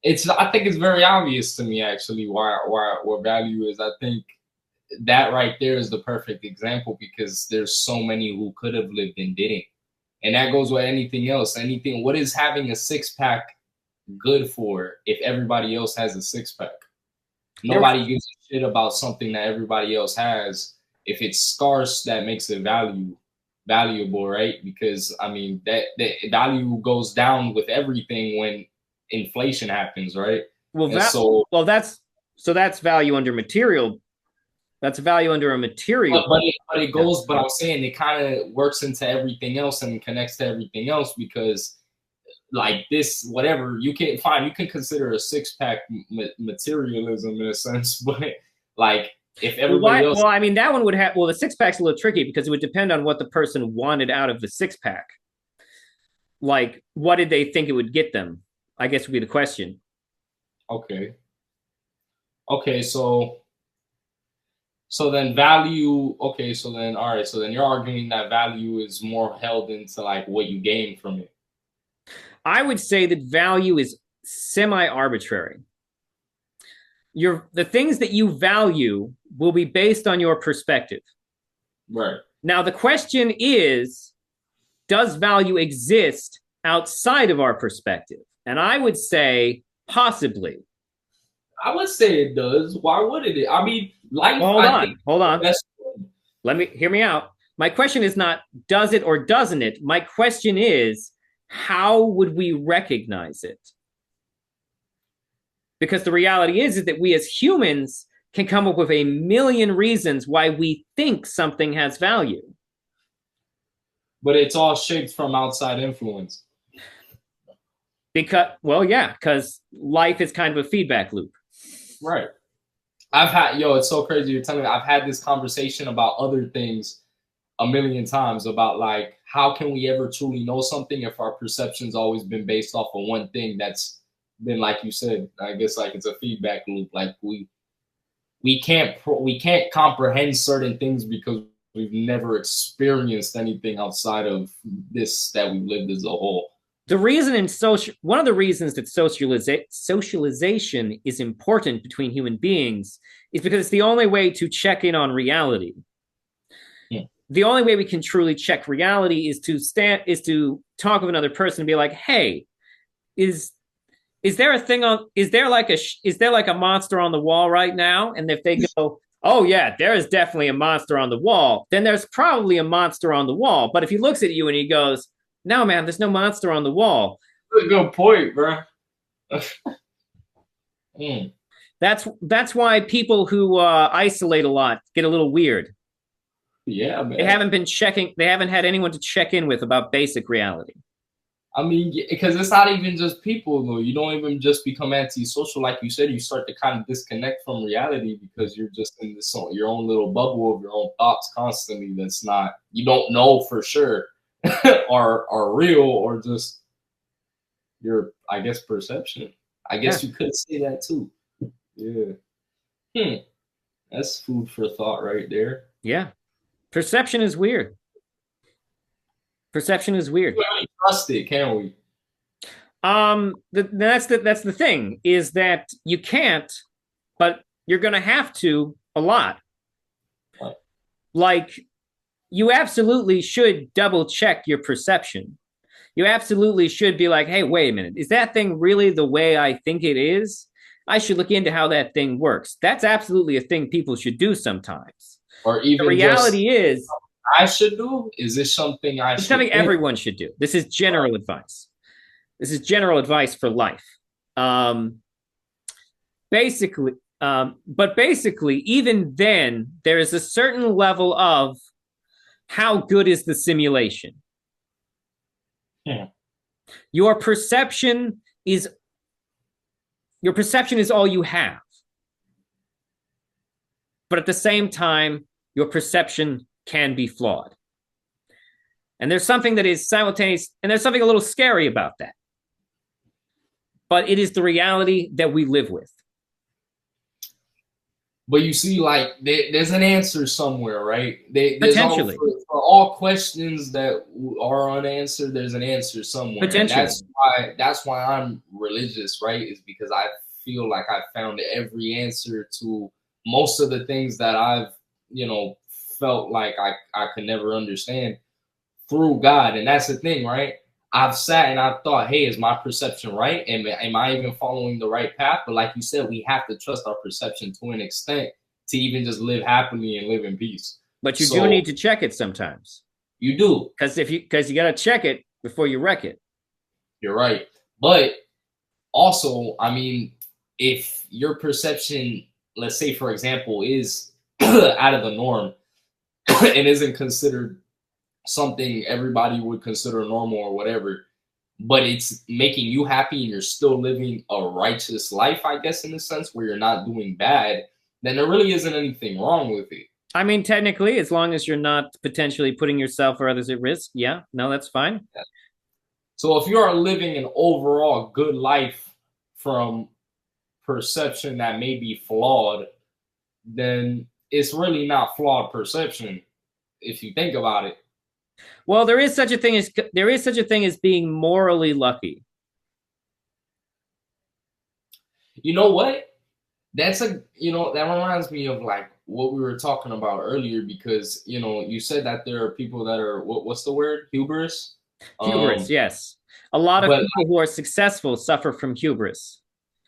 I think it's very obvious to me, actually, what value is. I think that right there is the perfect example, because there's so many who could have lived and didn't. And that goes with anything else. What is having a 6-pack good for if everybody else has a 6-pack? Nobody gives a shit about something that everybody else has. If it's scarce, that makes it valuable, right? Because that value goes down with everything when inflation happens, right? That's value under material. That's value under a material. But it goes. But I'm saying it kind of works into everything else and connects to everything else, because like this, whatever you can consider a 6-pack materialism in a sense, but like if everybody else, that one would have. Well, the 6-pack's a little tricky because it would depend on what the person wanted out of the 6-pack. Like, what did they think it would get them? I guess would be the question. Okay. So then value. Okay. So then, all right. So then you're arguing that value is more held into like what you gain from it. I would say that value is semi-arbitrary. the things that you value will be based on your perspective. Right. Now, the question is, does value exist outside of our perspective? And I would say possibly. I would say it does. Why wouldn't it? I mean, life. Hold on. Let me hear me out. My question is not does it or doesn't it. My question is, how would we recognize it? Because the reality is that we as humans can come up with a million reasons why we think something has value. But it's all shaped from outside influence. Because life is kind of a feedback loop. Right. It's so crazy you're telling me. I've had this conversation about other things a million times about like, how can we ever truly know something if our perception's always been based off of one thing that's been, like you said, I guess like it's a feedback loop. Like we can't comprehend certain things because we've never experienced anything outside of this that we've lived as a whole. One of the reasons that socialization is important between human beings is because it's the only way to check in on reality. Yeah. The only way we can truly check reality is to talk with another person and be like, hey, is there like a monster on the wall right now? And if they go, oh yeah, there is definitely a monster on the wall, then there's probably a monster on the wall. But if he looks at you and he goes, no, man, there's no monster on the wall. That's a good point, bro. That's why people who isolate a lot get a little weird. Yeah, man. They haven't had anyone to check in with about basic reality. I mean, because it's not even just people, though. You don't even just become antisocial. Like you said, you start to kind of disconnect from reality because you're just in your own little bubble of your own thoughts constantly. That's not, you don't know for sure are real or just your, I guess, perception. I guess you could say that too. Yeah. That's food for thought right there. Yeah. Perception is weird. Perception is weird. We can't trust it, can we? That's the thing, is that you can't, but you're gonna have to a lot. What? Like, you absolutely should double check your perception. You absolutely should be like, hey, wait a minute, is that thing really the way I think it is? I should look into how that thing works. That's absolutely a thing people should do sometimes. Or even the reality is, I should do? Is this something I should do? Something everyone should do. This is general advice. This is general advice for life. Basically, even then, there is a certain level of how good is the simulation. Yeah. Your perception is all you have. But at the same time, your perception can be flawed. And there's something that is simultaneous, and there's something a little scary about that. But it is the reality that we live with. But you see, like, there's an answer somewhere, right? Potentially. For all questions that are unanswered, there's an answer somewhere. Potentially. And that's why I'm religious, right? Is because I feel like I found every answer to most of the things that I've, felt like I could never understand through God. And that's the thing, right? I've sat and I've thought, hey, is my perception right? Am I even following the right path? But like you said, we have to trust our perception to an extent to even just live happily and live in peace. But you do need to check it sometimes. You do. Because you got to check it before you wreck it. You're right. But also, I mean, if your perception, let's say, for example, is out of the norm and isn't considered something everybody would consider normal or whatever, but it's making you happy and you're still living a righteous life, I guess, in a sense where you're not doing bad, then there really isn't anything wrong with it. I mean, technically, as long as you're not potentially putting yourself or others at risk, yeah, no, that's fine. Yeah. So if you are living an overall good life from perception that may be flawed, then it's really not flawed perception if you think about it. Well, there is such a thing as being morally lucky. You know what? That's a, that reminds me of like what we were talking about earlier, because you said that there are people that are, what's the word, hubris. Hubris, yes. A lot of But people who are successful suffer from hubris.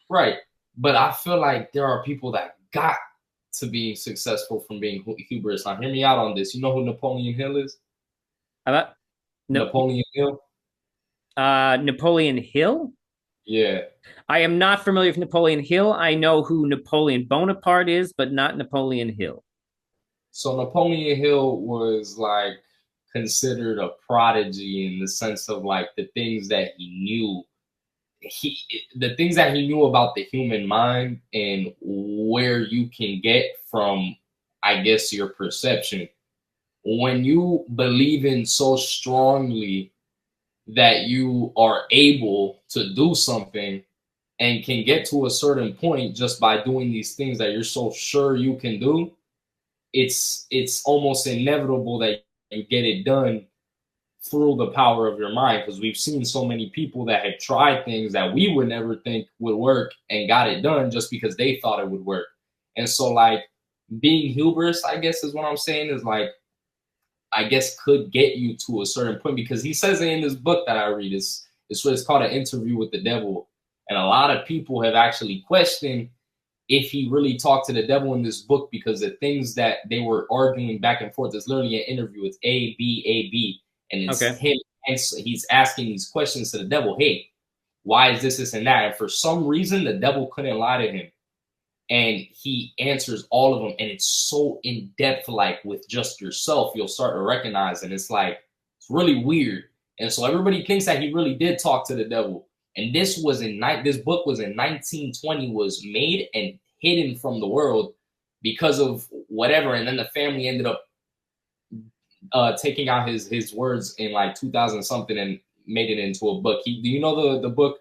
right, but I feel like there are people that got to being successful from being hubris. Now hear me out on this. You know who Napoleon Hill is? About Napoleon Hill. Napoleon Hill. Yeah. I am not familiar with Napoleon Hill. I know who Napoleon Bonaparte is, but not Napoleon Hill. So Napoleon Hill was like considered a prodigy in the sense of like the things that he knew. The things that he knew about the human mind and where you can get from, I guess, your perception. When you believe in so strongly that you are able to do something and can get to a certain point just by doing these things that you're so sure you can do, it's almost inevitable that you get it done through the power of your mind, because we've seen so many people that have tried things that we would never think would work and got it done just because they thought it would work. And so like being hubris, I guess is what I'm saying, is like, I guess could get you to a certain point, because he says it in this book that I read. It's what it's called, An Interview with the Devil. And a lot of people have actually questioned if he really talked to the devil in this book, because the things that they were arguing back and forth is literally an interview. It's A, B, A, B. And it's him. And so he's asking these questions to the devil. Hey, why is this, and that? And for some reason, the devil couldn't lie to him. And he answers all of them. And it's so in depth, like with just yourself, you'll start to recognize. And it's like, it's really weird. And so everybody thinks that he really did talk to the devil. And this book was in 1920, was made and hidden from the world because of whatever. And then the family ended up taking out his words in like 2000 something and made it into a book. Do you know the book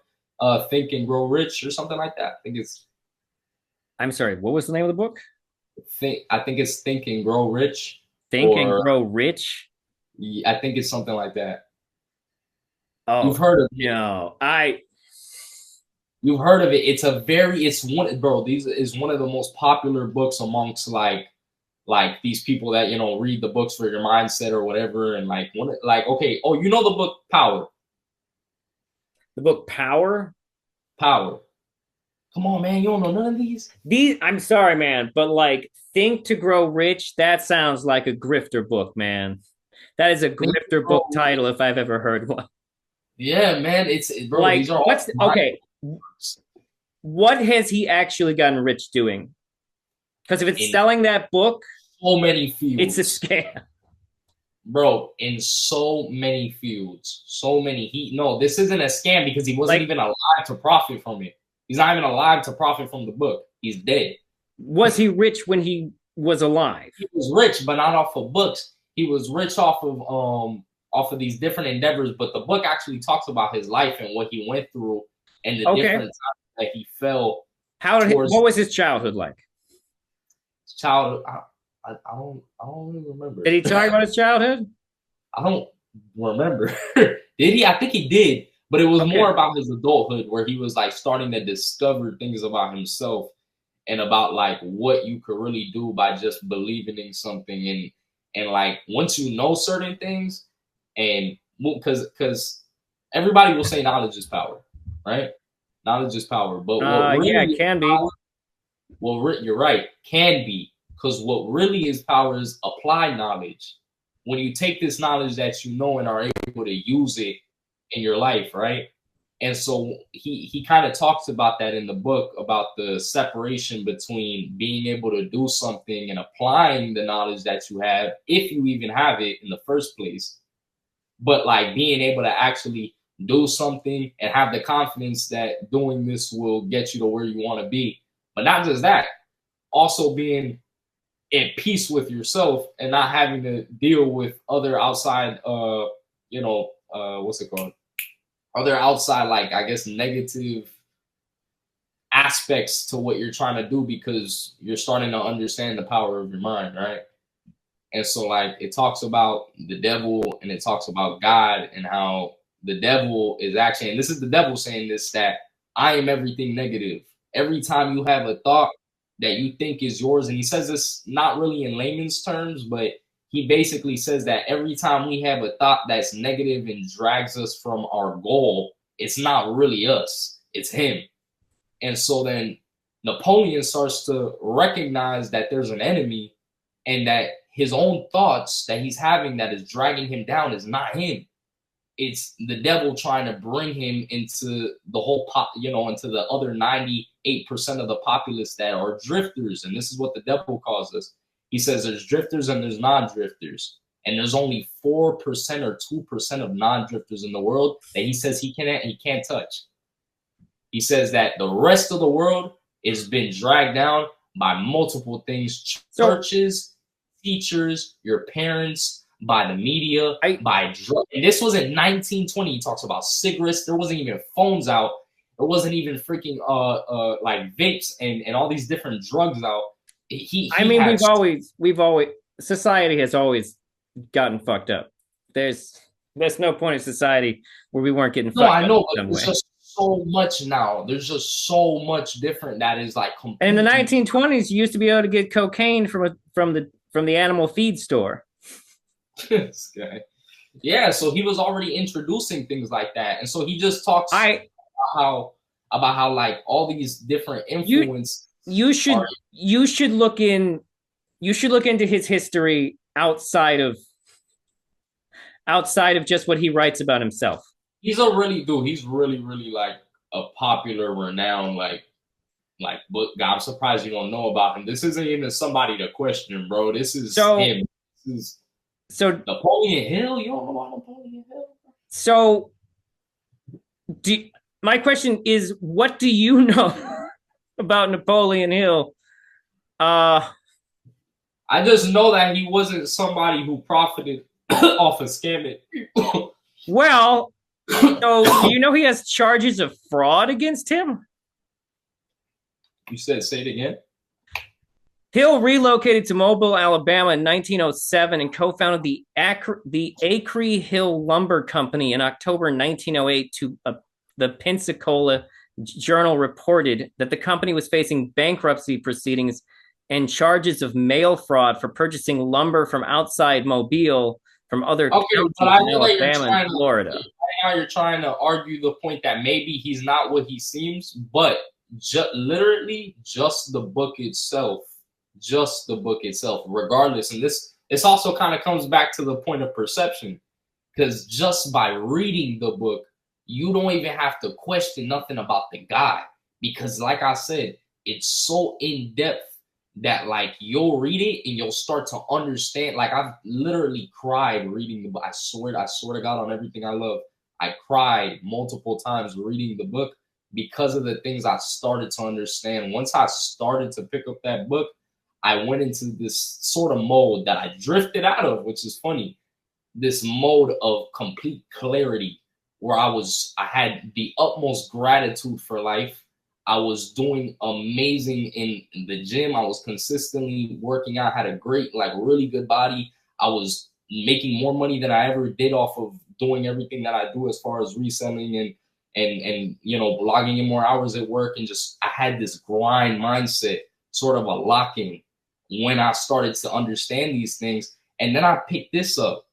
Think and Grow Rich or something like that? I think it's. I'm sorry, what was the name of the book? I think it's Think and Grow Rich. Think and Grow Rich? I think it's something like that. Oh, you've heard of it. No, You've heard of it. It's one, bro. These is one of the most popular books amongst like these people that read the books for your mindset or whatever. And okay, oh, you know the book Power. The book Power. Come on, man. You don't know none of these? I'm sorry, man, but like Think to Grow Rich, that sounds like a grifter book, man. That is a grifter book title if I've ever heard one. Yeah, man. Bro, like, these are okay. What has he actually gotten rich doing? Because if it's selling that book, so many fields, it's a scam. Bro, in so many fields. So many. This isn't a scam because he wasn't even alive to profit from it. He's not even alive to profit from the book. He's dead. Was he rich when he was alive? He was rich, but not off of books. He was rich off of these different endeavors. But the book actually talks about his life and what he went through and the different times that he fell. What was his childhood like? I don't really remember. Did he talk about his childhood? I don't remember. Did he? I think he did. But it was more about his adulthood, where he was like starting to discover things about himself and about like what you could really do by just believing in something. And like once you know certain things, and because everybody will say knowledge is power, right? Knowledge is power. But what really it can be. Well, you're right, can be. Because what really is power is applied knowledge. When you take this knowledge that you know and are able to use it in your life, right? And so he kind of talks about that in the book, about the separation between being able to do something and applying the knowledge that you have, if you even have it in the first place, but like being able to actually do something and have the confidence that doing this will get you to where you want to be. But not just that, also being at peace with yourself and not having to deal with other outside, what's it called? Other outside, like, I guess, negative aspects to what you're trying to do, because you're starting to understand the power of your mind, right? And so, like, it talks about the devil and it talks about God, and how the devil is actually, and this is the devil saying this, that I am everything negative. Every time you have a thought, that you think is yours. And he says this not really in layman's terms, but he basically says that every time we have a thought that's negative and drags us from our goal, it's not really us, it's him. And so then Napoleon starts to recognize that there's an enemy and that his own thoughts that he's having that is dragging him down is not him. It's the devil trying to bring him into the whole into the other 98% of the populace that are drifters. And this is what the devil calls us. He says there's drifters and there's non-drifters. And there's only 4% or 2% of non-drifters in the world that he says he can't touch. He says that the rest of the world has been dragged down by multiple things: churches, teachers, your parents, by the media, by drugs. And this was in 1920. He talks about cigarettes. There wasn't even phones out. There wasn't even freaking like vapes and all these different drugs out. We've always society has always gotten fucked up. There's no point in society where we weren't getting fucked up. No, I know, but it's just so much now. There's just so much different that is like. And in the 1920s, you used to be able to get cocaine from the animal feed store. This guy. Yeah, so he was already introducing things like that. And so he just talks about how like all these different influences. You should look into his history outside of just what he writes about himself. He's really like a popular, renowned like book guy. I'm surprised you don't know about him. This isn't even somebody to question, bro. This is him. This is Napoleon Hill. You don't know about Napoleon Hill? So my question is, what do you know about Napoleon Hill? I just know that he wasn't somebody who profited off of scamming people. Well, so do you know he has charges of fraud against him? You said, say it again. Hill relocated to Mobile, Alabama in 1907 and co-founded the Acre Hill Lumber Company in October 1908. The Pensacola Journal reported that the company was facing bankruptcy proceedings and charges of mail fraud for purchasing lumber from outside Mobile from other counties in Alabama and Florida. Now you're trying to argue the point that maybe he's not what he seems, but literally just the book itself, regardless. And this also kind of comes back to the point of perception, because just by reading the book, you don't even have to question nothing about the guy, because like I said, it's so in depth that like you'll read it and you'll start to understand. Like I've literally cried reading the book. I swear to God on everything I love, I cried multiple times reading the book because of the things I started to understand. Once I started to pick up that book, I went into this sort of mode that I drifted out of, which is funny. This mode of complete clarity where I had the utmost gratitude for life. I was doing amazing in the gym. I was consistently working out, had a great, like really good body. I was making more money than I ever did off of doing everything that I do as far as reselling and logging in more hours at work. And just, I had this grind mindset sort of a locking when I started to understand these things. And then I picked this up.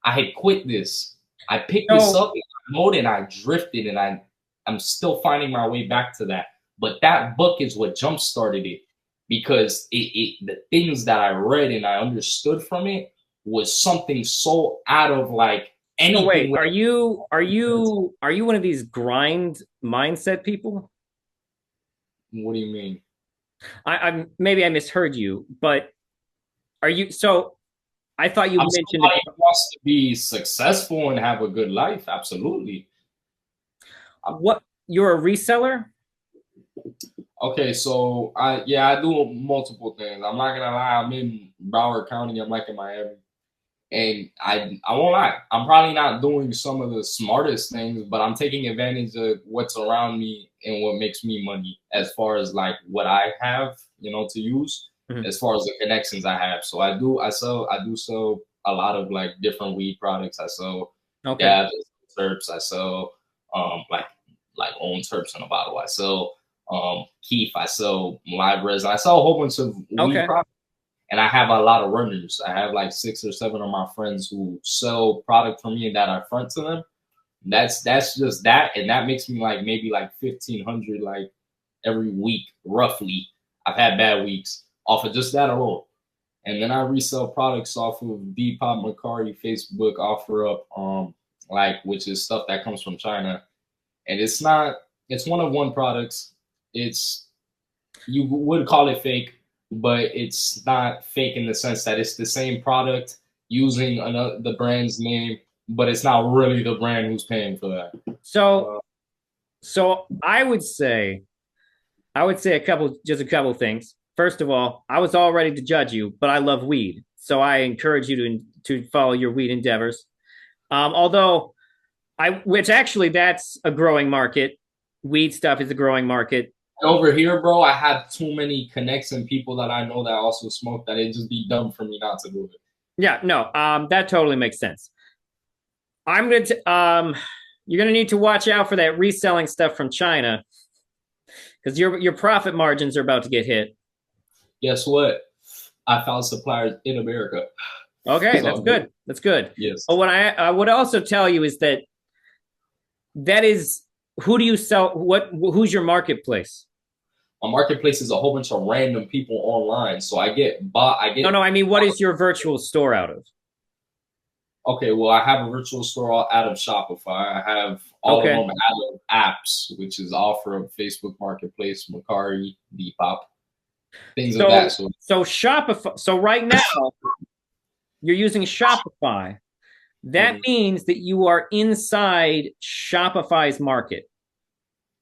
I had quit this. I picked this up in my mode and I drifted, and I'm still finding my way back to that. But that book is what jump started it, because the things that I read and I understood from it was something so out of like anything. So wait, are you one of these grind mindset people? What do you mean? I maybe I misheard you, but are you? So I thought you mentioned somebody who wants to be successful and have a good life. Absolutely. What, you're a reseller? Okay, so I do multiple things. I'm not gonna lie, I'm in Broward County, I'm like in Miami. And I won't lie, I'm probably not doing some of the smartest things, but I'm taking advantage of what's around me and what makes me money as far as like what I have, to use, as far as the connections I have. So I do sell a lot of like different weed products. I sell dabs, terps, I sell like own terps in a bottle. I sell Keith, I sell live resin. I sell a whole bunch of weed Okay. products, and I have a lot of runners. I have like 6 or 7 of my friends who sell product from me that I front to them. That's just that, and that makes me like maybe like 1,500 like every week, roughly. I've had bad weeks off of just that alone. And then I resell products off of Depop, Mercari, Facebook, OfferUp, like, which is stuff that comes from China. And it's one of one products. It's, you would call it fake, but it's not fake in the sense that it's the same product using the brand's name, but it's not really the brand who's paying for that. So I would say a couple things. First of all, I was all ready to judge you, but I love weed, so I encourage you to follow your weed endeavors. Although which actually that's a growing market. Weed stuff is a growing market. Over here, bro, I have too many connects and people that I know that also smoke that it'd just be dumb for me not to do it. Yeah, no, that totally makes sense. You're gonna need to watch out for that reselling stuff from China, because your profit margins are about to get hit. Guess what? I found suppliers in America. Okay, that's good. That's good. Yes. But what I would also tell you is that is, who do you sell? Who's your marketplace? My marketplace is a whole bunch of random people online. So I get bought. No. I mean, what is your virtual store out of? Okay, well, I have a virtual store out of Shopify. I have all of them out of apps, which is OfferUp, Facebook Marketplace, Mercari, Depop, things of that sort. So Shopify. So right now, you're using Shopify. That means that you are inside Shopify's market.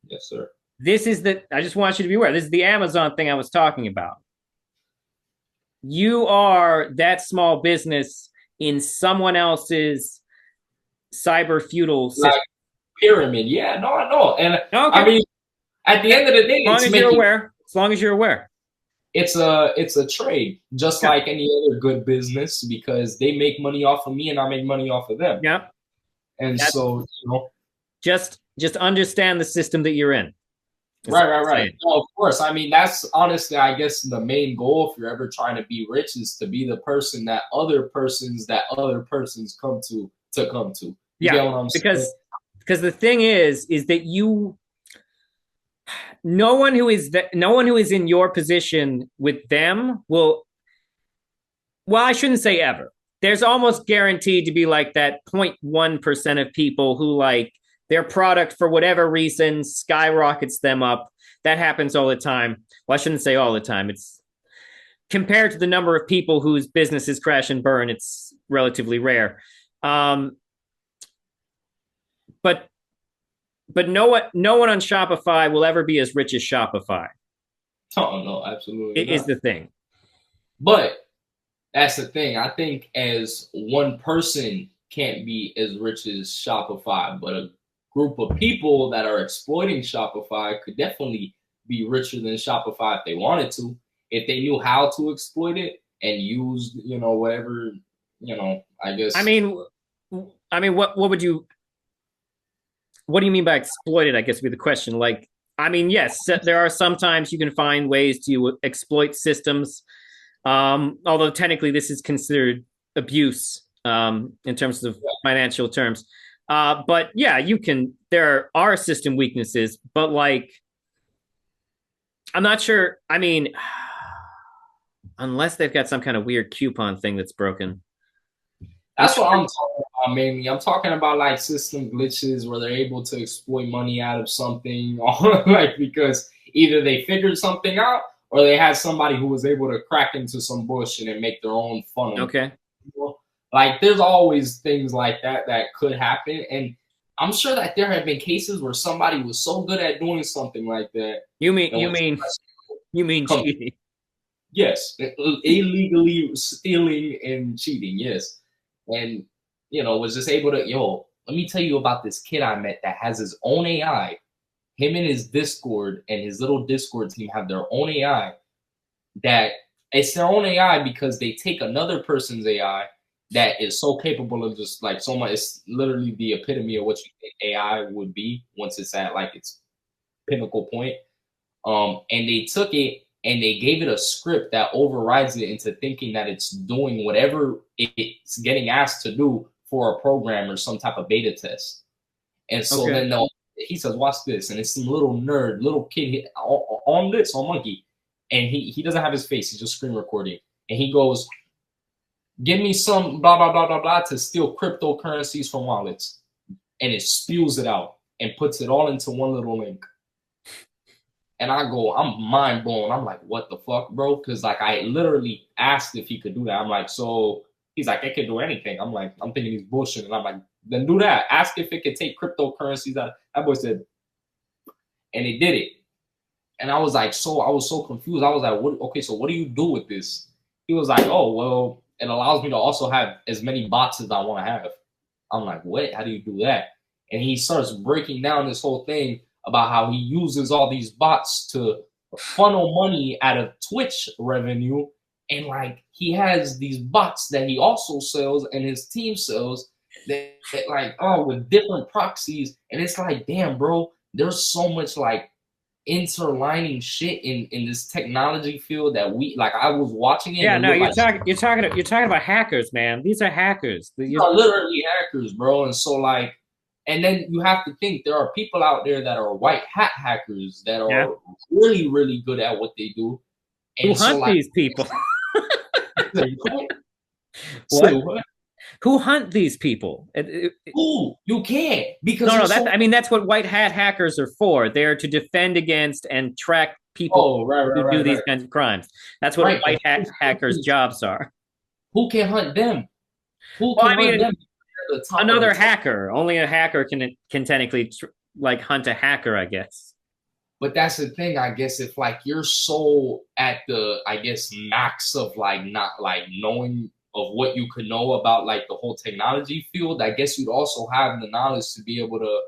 Yes, sir. I just want you to be aware. This is the Amazon thing I was talking about. You are that small business in someone else's cyber feudal system. Like pyramid. Yeah, no, I know. And I mean, at the end of the day, as long as you're aware. It's a trade, just like any other good business, because they make money off of me and I make money off of them. Yeah. And so, just understand the system that you're in. Right. No, of course. I mean, that's honestly, I guess, the main goal if you're ever trying to be rich is to be the person that other persons come to come to. You get what I'm saying? Because the thing is that no one who is in your position with them will. Well, I shouldn't say ever. There's almost guaranteed to be like that 0.1% of people who like their product for whatever reason skyrockets them up. That happens all the time. Well, I shouldn't say all the time. It's compared to the number of people whose businesses crash and burn, it's relatively rare. But no one on Shopify will ever be as rich as Shopify. Oh no, absolutely. It is the thing. But that's the thing. I think as one person can't be as rich as Shopify, but a group of people that are exploiting Shopify could definitely be richer than Shopify if they wanted to, if they knew how to exploit it and use, whatever, I guess. I mean, what do you mean by exploited? I guess would be the question. Like, I mean, yes, there are sometimes you can find ways to exploit systems. Although technically this is considered abuse in terms of financial terms. But yeah, there are system weaknesses, but like, I'm not sure. I mean, unless they've got some kind of weird coupon thing that's broken. That's what I'm talking about mainly. I'm talking about like system glitches where they're able to exploit money out of something, like because either they figured something out or they had somebody who was able to crack into some bullshit and make their own funnel. Okay. Like there's always things like that could happen, and I'm sure that there have been cases where somebody was so good at doing something like that. You mean cheating? Yes, illegally stealing and cheating. Yes, and was just able to. Let me tell you about this kid I met that has his own AI. Him and his Discord and his little Discord team have their own AI. That it's their own AI because they take another person's AI that is so capable of just like so much. It's literally the epitome of what you think AI would be once it's at like its pinnacle point. And they took it and they gave it a script that overrides it into thinking that it's doing whatever it's getting asked to do for a program or some type of beta test. And so then he says, watch this. And it's some little nerd, little kid on Monkey. And he doesn't have his face. He's just screen recording. And he goes, give me some blah, blah, blah, blah, blah to steal cryptocurrencies from wallets. And it spews it out and puts it all into one little link. And I go, I'm mind blown. I'm like, what the fuck, bro? Because like I literally asked if he could do that. I'm like, so he's like, it can do anything. I'm like, I'm thinking he's bullshit. And I'm like, then do that. Ask if it could take cryptocurrencies out. That boy said, and it did it. And I was like, I was so confused. I was like, what? Okay, so what do you do with this? He was like, oh, well, it allows me to also have as many bots as I want to have. I'm like, what? How do you do that? And he starts breaking down this whole thing about how he uses all these bots to funnel money out of Twitch revenue. And like, he has these bots that he also sells and his team sells that like, oh, with different proxies. And it's like, damn, bro, there's so much like interlining shit in this technology field that we like. I was watching it. Yeah, no, you're talking about hackers, man. These are hackers. These are literally hackers, bro. And so like, and then you have to think there are people out there that are white hat hackers that are really, really good at what they do. And who hunt these people? What? Who hunt these people? Ooh, you can't because that's what white hat hackers are for. They're to defend against and track people who do these kinds of crimes. That's what white hat hackers' jobs are. Who can hunt them? Who can hunt them? Another hacker. Only a hacker can technically like hunt a hacker, I guess. But that's the thing, I guess, if like you're so at the, I guess, max of like not like knowing of what you could know about like the whole technology field, I guess you'd also have the knowledge to be able to, you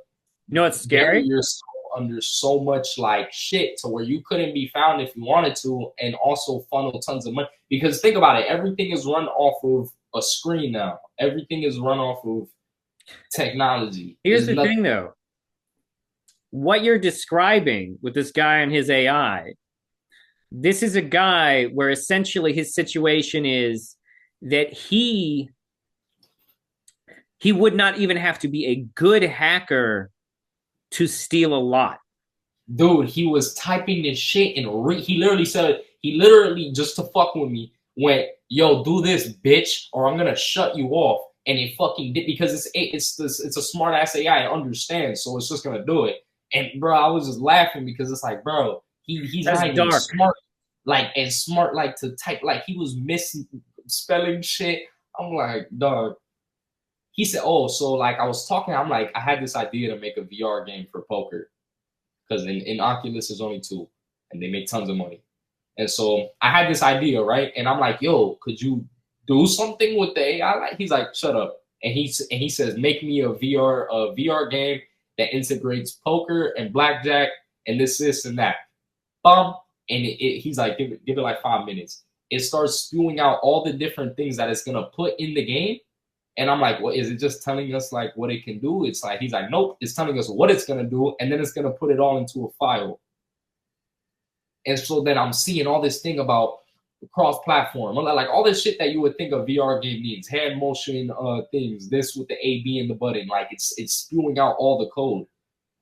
know, it's scary. Yourself under so much like shit to where you couldn't be found if you wanted to, and also funnel tons of money. Because think about it, everything is run off of a screen now. Everything is run off of technology. Here's the thing, though. What you're describing with this guy and his AI, this is a guy where essentially his situation is that he would not even have to be a good hacker to steal a lot. Dude, he was typing this shit and he literally just to fuck with me went, yo, do this, bitch, or I'm gonna shut you off. And it fucking did, because it's a smart ass AI, it understands, so it's just gonna do it. And bro, I was just laughing because it's like, bro, he's not even smart, like, and smart like to type, like he was misspelling shit. I'm like, dog. He said, oh, so like I was talking, I'm like, I had this idea to make a VR game for poker, because in Oculus there's only 2 and they make tons of money. And so I had this idea, right? And I'm like, yo, could you do something with the AI? He's like, shut up. And he says, make me a VR game that integrates poker and blackjack and this and that. And he's like, give it like 5 minutes. It starts spewing out all the different things that it's gonna put in the game. And I'm like, well, is it just telling us like what it can do? It's like, he's like, nope, it's telling us what it's gonna do, and then it's gonna put it all into a file. And so then I'm seeing all this thing about cross-platform, like all this shit that you would think a VR game needs, hand motion things, this with the A, B, and the button, like it's spewing out all the code.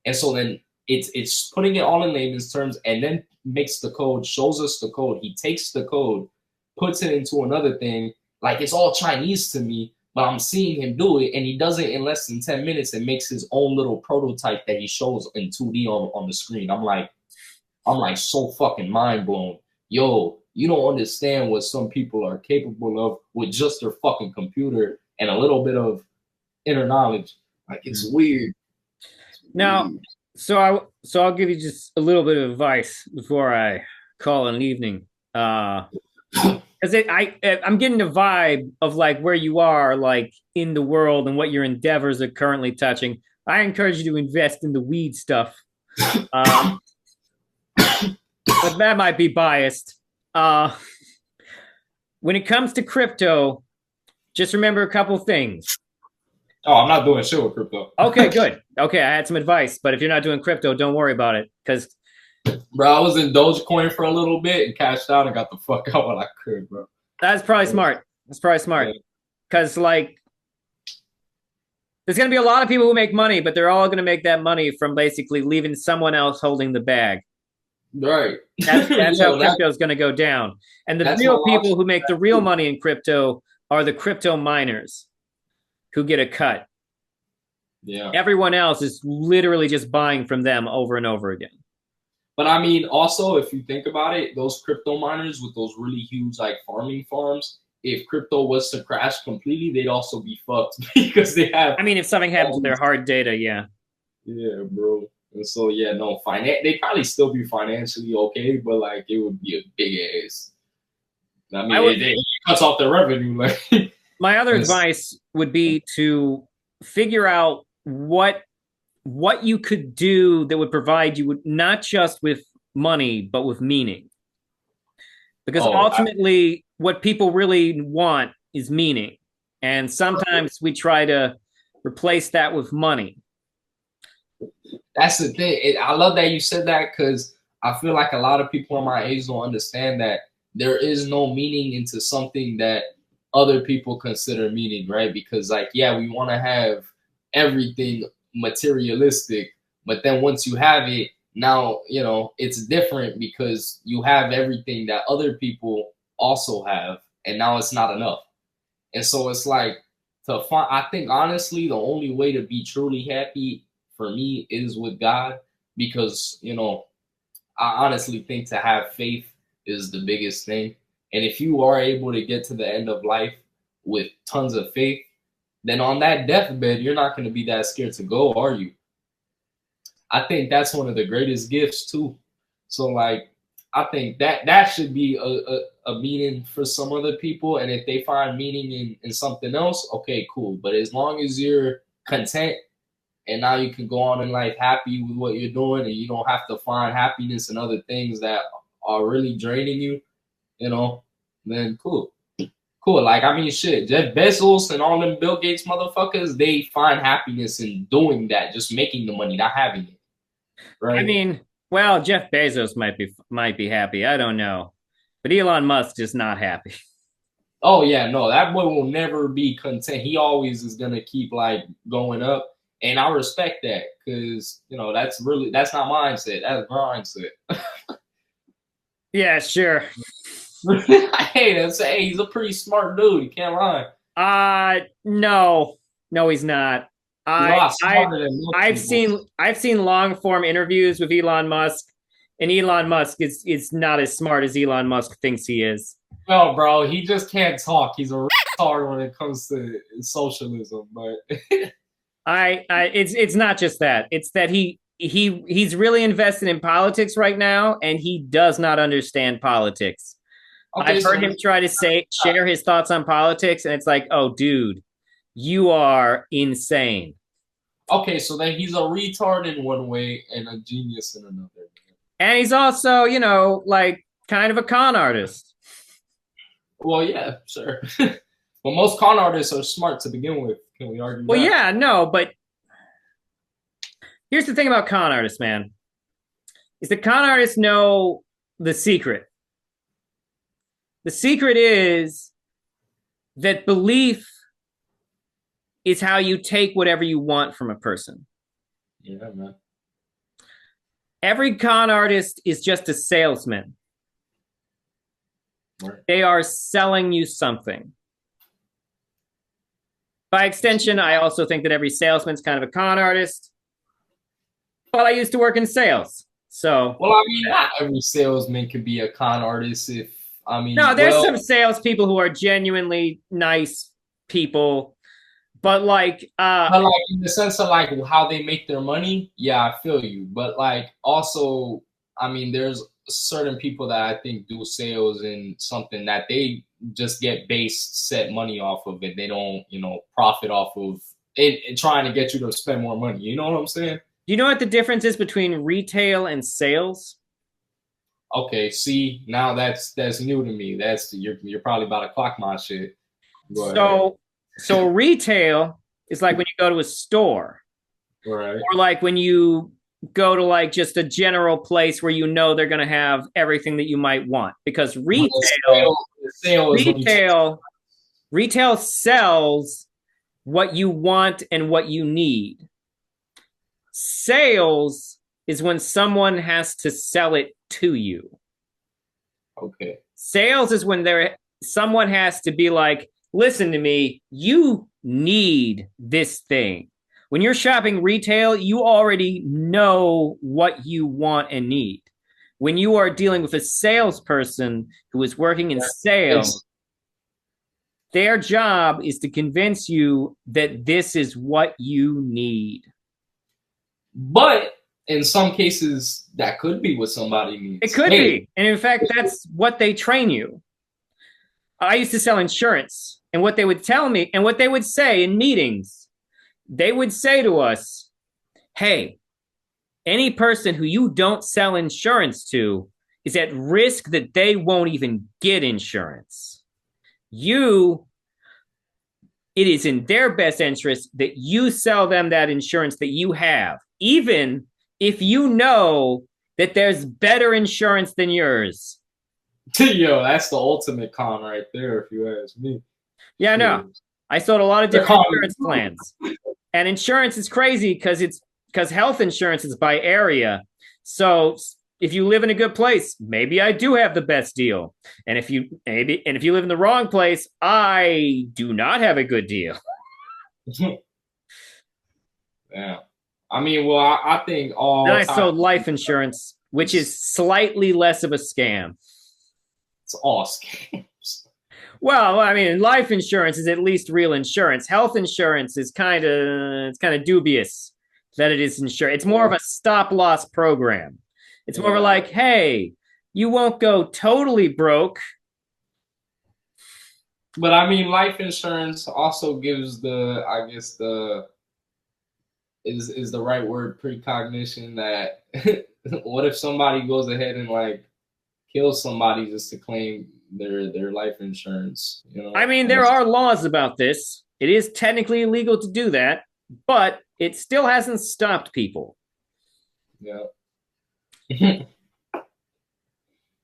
And so then it's putting it all in layman's terms, and then makes the code, shows us the code. He takes the code, puts it into another thing, like it's all Chinese to me, but I'm seeing him do it, and he does it in less than 10 minutes and makes his own little prototype that he shows in 2D on the screen. I'm like so fucking mind blown. Yo, you don't understand what some people are capable of with just their fucking computer and a little bit of inner knowledge. Like, it's weird. Now, so I'll give you just a little bit of advice before I call it an evening. Because I'm getting the vibe of like where you are, like in the world and what your endeavors are currently touching. I encourage you to invest in the weed stuff. But that might be biased. When it comes to crypto, just remember a couple things. Oh, I'm not doing shit with crypto. Okay, good. Okay, I had some advice, but if you're not doing crypto, don't worry about it, because Bro, I was in Dogecoin for a little bit and cashed out and got the fuck out when I could, bro. That's probably smart. That's probably smart. Because, like, there's going to be a lot of people who make money, but they're all going to make that money from basically leaving someone else holding the bag. Right. That's how crypto is going to go down. And the real people who make the real money in crypto are the crypto miners who get a cut. Yeah. Everyone else is literally just buying from them over and over again. But I mean, also, if you think about it, those crypto miners with those really huge like farming farms, if crypto was to crash completely, they'd also be fucked because they have. I mean, if something happens to their hard data, yeah. Yeah, bro. And so yeah, no, they probably still be financially okay, but like it would be a big ass. I mean, it cuts off their revenue. Like my other advice would be to figure out what you could do that would provide you with not just with money, but with meaning. Because ultimately, what people really want is meaning. And sometimes we try to replace that with money. That's the thing. I love that you said that because I feel like a lot of people in my age don't understand that there is no meaning into something that other people consider meaning, right? Because like, yeah, we want to have everything materialistic, but then once you have it, now, you know, it's different because you have everything that other people also have, and now it's not enough. And so it's like I think honestly, the only way to be truly happy for me is with God, because, you know, I honestly think to have faith is the biggest thing. And if you are able to get to the end of life with tons of faith, then on that deathbed, you're not going to be that scared to go, are you? I think that's one of the greatest gifts too. So like, I think that should be a meaning for some other people. And if they find meaning in something else, okay, cool. But as long as you're content and now you can go on in life happy with what you're doing, and you don't have to find happiness in other things that are really draining you, you know, then cool. Cool. Like, I mean, shit, Jeff Bezos and all them Bill Gates motherfuckers, they find happiness in doing that, just making the money, not having it. Right. I mean, well, Jeff Bezos might be happy. I don't know. But Elon Musk is not happy. Oh, yeah, no, that boy will never be content. He always is going to keep like going up. And I respect that because, you know, that's not mindset. That's mindset. Yeah, sure. Hey, he's a pretty smart dude. You can't lie. No, he's not. I've seen long form interviews with Elon Musk, and Elon Musk is not as smart as Elon Musk thinks he is. No, bro, he just can't talk. He's a retard when it comes to socialism. But it's not just that. It's that he's really invested in politics right now, and he does not understand politics. Okay, I've heard him try to share his thoughts on politics, and it's like, oh, dude, you are insane. Okay, so then he's a retard in one way and a genius in another. And he's also, you know, like kind of a con artist. Well, yeah, sure. Well, most con artists are smart to begin with. Can we argue that? Yeah, no, but here's the thing about con artists, man. Is that con artists know the secret. The secret is that belief is how you take whatever you want from a person. Yeah, man. Every con artist is just a salesman. Right. They are selling you something. By extension, I also think that every salesman's kind of a con artist. But I used to work in sales. So, well, I mean, not every salesman can be a con artist. No, there's some salespeople who are genuinely nice people. But like in the sense of like how they make their money, yeah, I feel you. But like also, I mean, there's certain people that I think do sales in something that they just get set money off of it. They don't, you know, profit off of it, trying to get you to spend more money. You know what I'm saying? Do you know what the difference is between retail and sales? Okay, see, now that's new to me. You're probably about to clock my shit. So retail is like when you go to a store, right? Or like when you go to like just a general place where you know they're going to have everything that you might want, because retail sells what you want and what you need. Sales is when someone has to sell it to you. Okay. Sales is when someone has to be like, listen to me, you need this thing. When you're shopping retail, you already know what you want and need. When you are dealing with a salesperson who is working in sales, their job is to convince you that this is what you need. But in some cases, that could be what somebody needs. It could be. And in fact, that's what they train you. I used to sell insurance, and what they would tell me and what they would say in meetings, they would say to us, hey, any person who you don't sell insurance to is at risk that they won't even get insurance. It is in their best interest that you sell them that insurance that you have, even if you know that there's better insurance than yours. Yo, that's the ultimate con right there, if you ask me. Yeah, no. I sold a lot of different insurance plans. And insurance is crazy because health insurance is by area. So if you live in a good place, maybe I do have the best deal. And if you live in the wrong place, I do not have a good deal. Yeah. I mean, well, I think all. Then I sold life insurance, which is slightly less of a scam. It's all scams. Well, I mean, life insurance is at least real insurance. Health insurance is kind of dubious that it is insurance. It's more of a stop loss program. It's more like, hey, you won't go totally broke. But I mean, life insurance also gives is the right word, precognition that what if somebody goes ahead and like kills somebody just to claim their life insurance? You know? I mean, there are laws about this. It is technically illegal to do that, but it still hasn't stopped people. Yeah.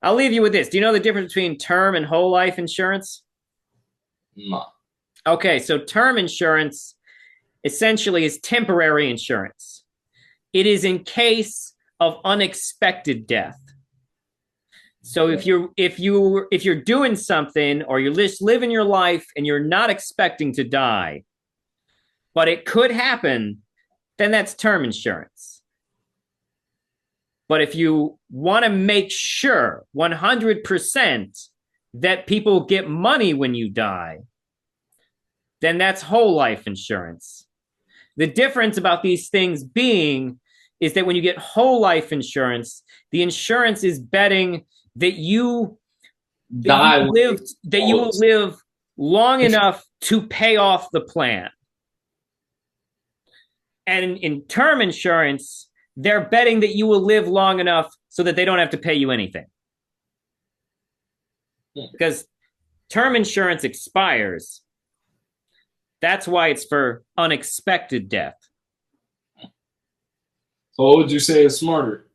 I'll leave you with this. Do you know the difference between term and whole life insurance? No. Okay, so term insurance essentially is temporary insurance. It is in case of unexpected death. So if you're doing something or you're just living your life and you're not expecting to die, but it could happen, then that's term insurance. But if you want to make sure 100% that people get money when you die, then that's whole life insurance. The difference about these things being is that when you get whole life insurance, the insurance is betting that you will live long enough to pay off the plan. And in term insurance, they're betting that you will live long enough so that they don't have to pay you anything. Because term insurance expires. That's why it's for unexpected death. So what would you say is smarter?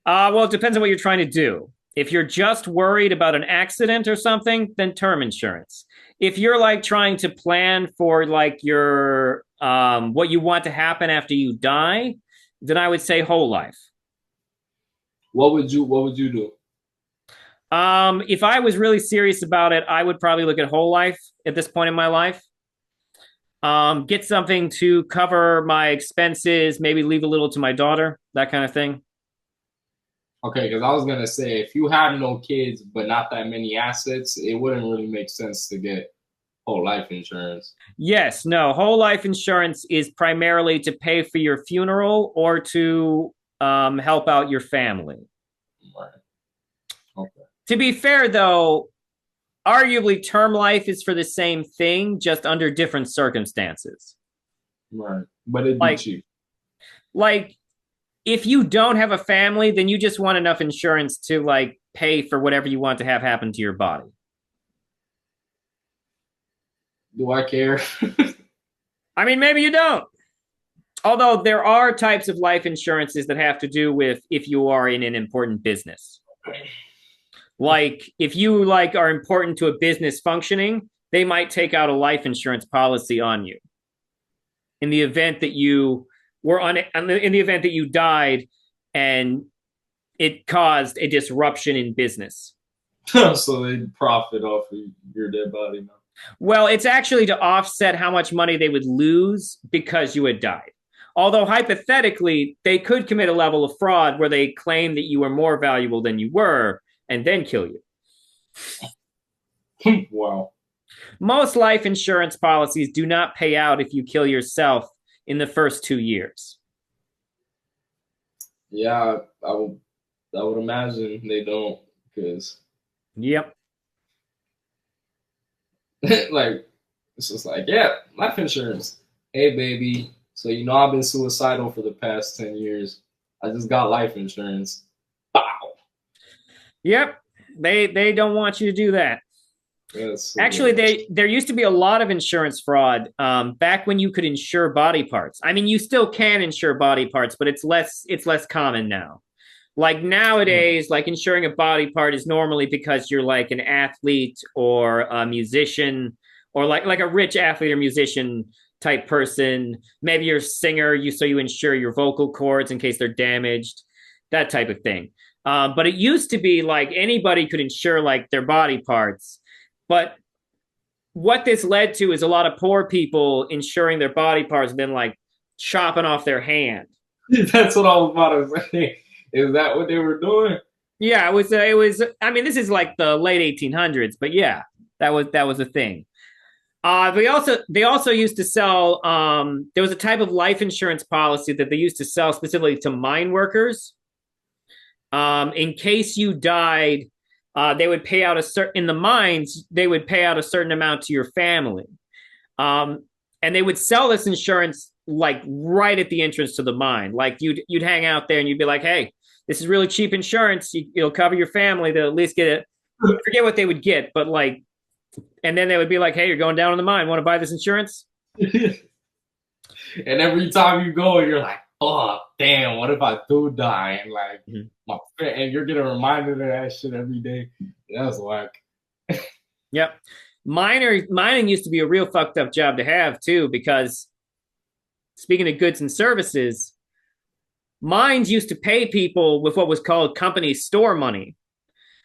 Well, it depends on what you're trying to do. If you're just worried about an accident or something, then term insurance. If you're like trying to plan for like your what you want to happen after you die, then I would say whole life. What would you do? If I was really serious about it, I would probably look at whole life at this point in my life. Get something to cover my expenses, maybe leave a little to my daughter, that kind of thing. Okay, because I was going to say, if you have no kids but not that many assets, it wouldn't really make sense to get whole life insurance. Yes, no. Whole life insurance is primarily to pay for your funeral or to help out your family. Right. Okay. To be fair, though, arguably term life is for the same thing, just under different circumstances. Right. But it'd be cheap. Like, if you don't have a family, then you just want enough insurance to like pay for whatever you want to have happen to your body. Do I care? I mean, maybe you don't. Although there are types of life insurances that have to do with if you are in an important business. Like if you like are important to a business functioning, they might take out a life insurance policy on you in the event that you were on in the event that you died and it caused a disruption in business. So they profit off of your dead body now. Well, it's actually to offset how much money they would lose because you had died. Although hypothetically, they could commit a level of fraud where they claim that you were more valuable than you were and then kill you. Wow. Most life insurance policies do not pay out if you kill yourself in the first 2 years. Yeah, I would imagine they don't, because Yep. like it's just like, yeah, life insurance. Hey baby, so you know I've been suicidal for the past 10 years. I just got life insurance. Bow. Yep. They don't want you to do that. Yes. Actually, there used to be a lot of insurance fraud back when you could insure body parts. I mean, you still can insure body parts, but it's less common now. Like nowadays, like insuring a body part is normally because you're like an athlete or a musician or like a rich athlete or musician type person. Maybe you're a singer, so you insure your vocal cords in case they're damaged, that type of thing. But it used to be like anybody could insure like their body parts. But what this led to is a lot of poor people insuring their body parts and then like chopping off their hand. That's what I was about to say. Is that what they were doing? Yeah, it was. I mean, this is like the late 1800s, but yeah, that was a thing. They also used to sell. There was a type of life insurance policy that they used to sell specifically to mine workers. In case you died, they would pay out in the mines. They would pay out a certain amount to your family, and they would sell this insurance like right at the entrance to the mine. Like you'd hang out there and you'd be like, "Hey, this is really cheap insurance. It'll cover your family. They'll at least get it." I forget what they would get, but like, and then they would be like, "Hey, you're going down in the mine. Want to buy this insurance?" And every time you go, you're like, "Oh, damn! What if I do die?" And like, and you're getting reminded of that shit every day. That's whack. Yep. Mining used to be a real fucked up job to have too, because speaking of goods and services, mines used to pay people with what was called company store money,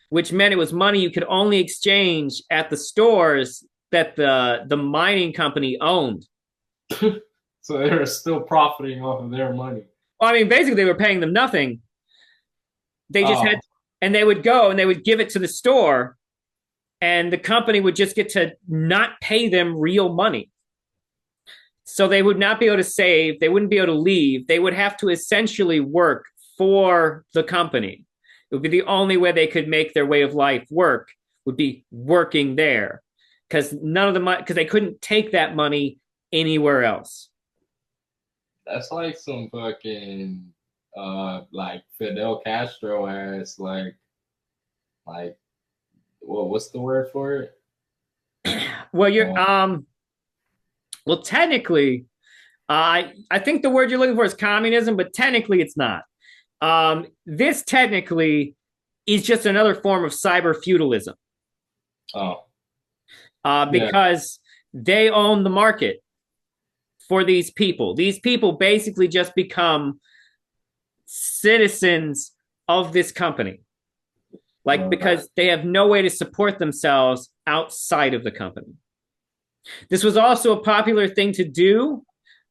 which meant it was money you could only exchange at the stores that the mining company owned. So they were still profiting off of their money. Well, I mean, basically they were paying them nothing. They just had, and they would go and they would give it to the store, and the company would just get to not pay them real money. So they would not be able to save. They wouldn't be able to leave. They would have to essentially work for the company. It would be the only way they could make their way of life work, would be working there, because they couldn't take that money anywhere else. That's like some fucking like Fidel Castro ass, like what's the word for it? Well, well, technically, I think the word you're looking for is communism, but technically it's not. This technically is just another form of cyber feudalism. Because they own the market for these people. These people basically just become citizens of this company. Because they have no way to support themselves outside of the company. This was also a popular thing to do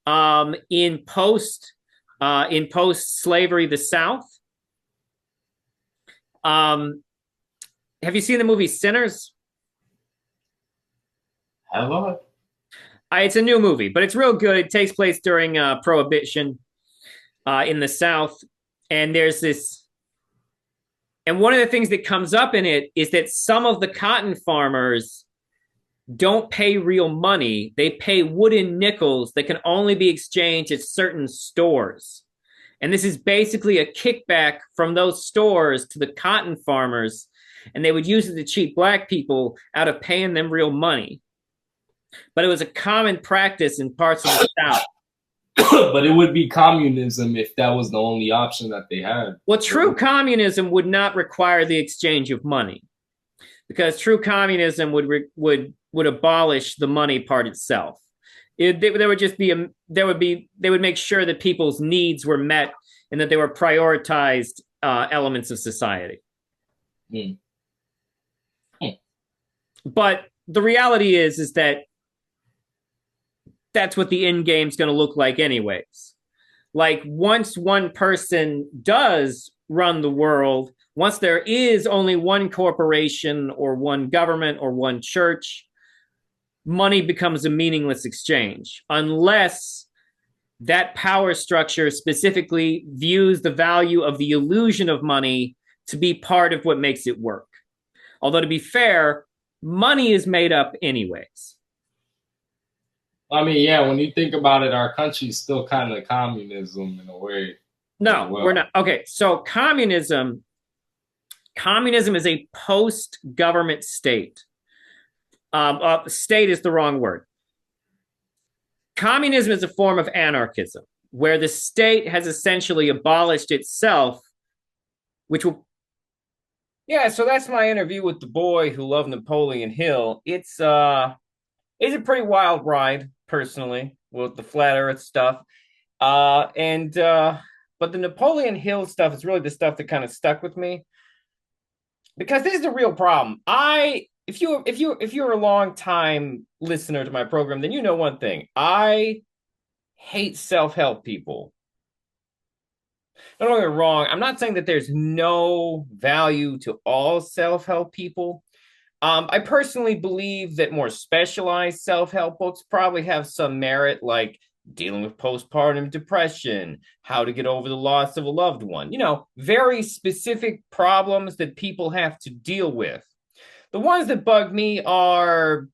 in post-slavery the South. Have you seen the movie Sinners? Have I? It's a new movie, but it's real good. It takes place during Prohibition in the South, and there's this. And one of the things that comes up in it is that some of the cotton farmers don't pay real money. They pay wooden nickels that can only be exchanged at certain stores. And this is basically a kickback from those stores to the cotton farmers. And they would use it to cheat black people out of paying them real money. But it was a common practice in parts of the South. But it would be communism if that was the only option that they had. Well, true communism would not require the exchange of money, because true communism would abolish the money part itself. There would just be they would make sure that people's needs were met and that they were prioritized elements of society. Hmm. But the reality is that that's what the end game's going to look like anyways. Like, once one person does run the world, once there is only one corporation or one government or one church, money becomes a meaningless exchange unless that power structure specifically views the value of the illusion of money to be part of what makes it work. Although, to be fair, money is made up anyways. I mean, yeah, when you think about it, our country's still kind of communism in a way. No, we're not. Okay, so communism is a post-government state. State is the wrong word. Communism is a form of anarchism where the state has essentially abolished itself, which will. Yeah, so that's my interview with the boy who loved Napoleon Hill. It's a pretty wild ride, personally, with the flat Earth stuff. But the Napoleon Hill stuff is really the stuff that kind of stuck with me, because this is the real problem. If you're a long time listener to my program, then you know one thing. I hate self-help people. Don't get me wrong. I'm not saying that there's no value to all self-help people. I personally believe that more specialized self-help books probably have some merit, like dealing with postpartum depression, how to get over the loss of a loved one. Very specific problems that people have to deal with. The ones that bug me are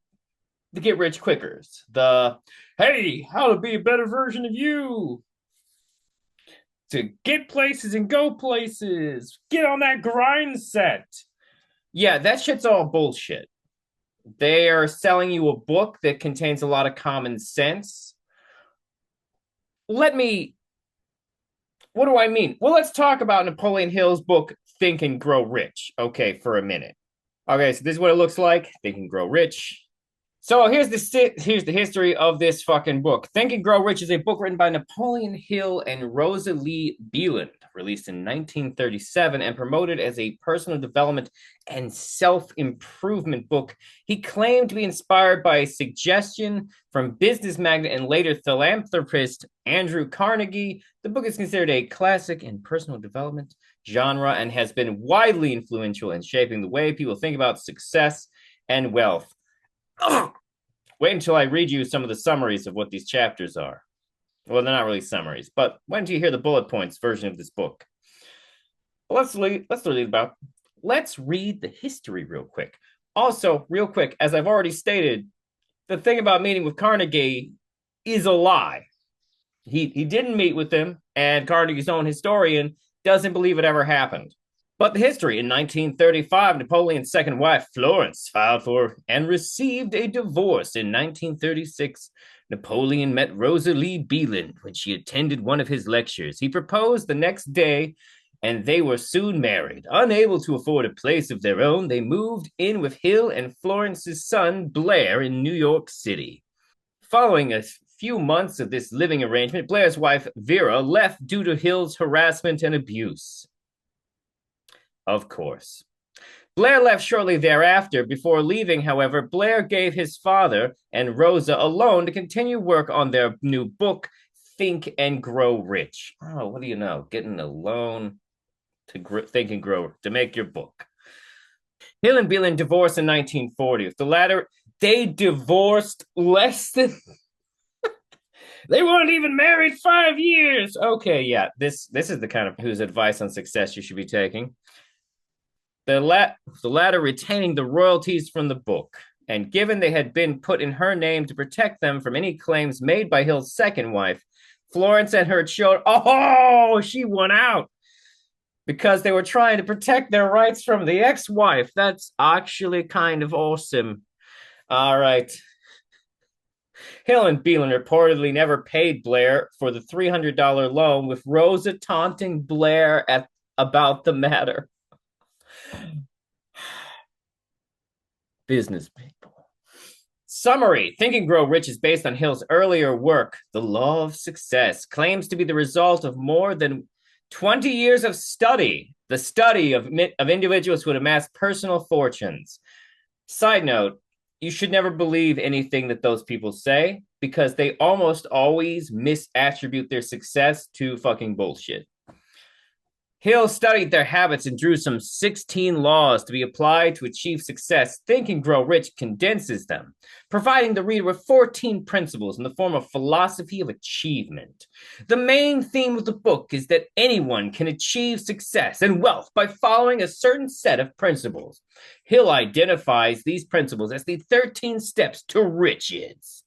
the get rich quickers. The, hey, how to be a better version of you. To get places and go places. Get on that grind set. Yeah, that shit's all bullshit. They are selling you a book that contains a lot of common sense. What do I mean? Well, let's talk about Napoleon Hill's book, Think and Grow Rich, okay, for a minute. Okay, so this is what it looks like. Think and Grow Rich. So here's the history of this fucking book. Think and Grow Rich is a book written by Napoleon Hill and Rosa Lee Beeland, released in 1937 and promoted as a personal development and self-improvement book. He claimed to be inspired by a suggestion from business magnate and later philanthropist Andrew Carnegie. The book is considered a classic in personal development genre and has been widely influential in shaping the way people think about success and wealth. Wait until I read you some of the summaries of what these chapters are. Well, they're not really summaries, but why don't you hear the bullet points version of this book? Let's read the history real quick. Also, real quick, as I've already stated, the thing about meeting with Carnegie is a lie. He didn't meet with him, and Carnegie's own historian doesn't believe it ever happened. But the history: in 1935, Napoleon's second wife, Florence, filed for and received a divorce. In 1936, Napoleon met Rosa Lee Beeland when she attended one of his lectures. He proposed the next day, and they were soon married. Unable to afford a place of their own, they moved in with Hill and Florence's son, Blair, in New York City. Following a few months of this living arrangement, Blair's wife, Vera, left due to Hill's harassment and abuse. Of course. Blair left shortly thereafter. Before leaving, however, Blair gave his father and Rosa a loan to continue work on their new book, Think and Grow Rich. Oh, what do you know? Getting a loan to think and grow, to make your book. Hill and Beeland divorced in 1940. They divorced less than... They weren't even married 5 years. Okay, yeah, this is the kind of whose advice on success you should be taking. The latter retaining the royalties from the book, and given they had been put in her name to protect them from any claims made by Hill's second wife, Florence and her children, she won out because they were trying to protect their rights from the ex-wife. That's actually kind of awesome. All right. Hill and Beelan reportedly never paid Blair for the $300 loan, with Rosa taunting Blair about the matter. Business people. Summary: Think and Grow Rich is based on Hill's earlier work. The Law of Success claims to be the result of more than 20 years of study, the study of individuals who would amass personal fortunes. Side note, you should never believe anything that those people say, because they almost always misattribute their success to fucking bullshit. Hill studied their habits and drew some 16 laws to be applied to achieve success. Think and Grow Rich condenses them, providing the reader with 14 principles in the form of philosophy of achievement. The main theme of the book is that anyone can achieve success and wealth by following a certain set of principles. Hill identifies these principles as the 13 steps to riches,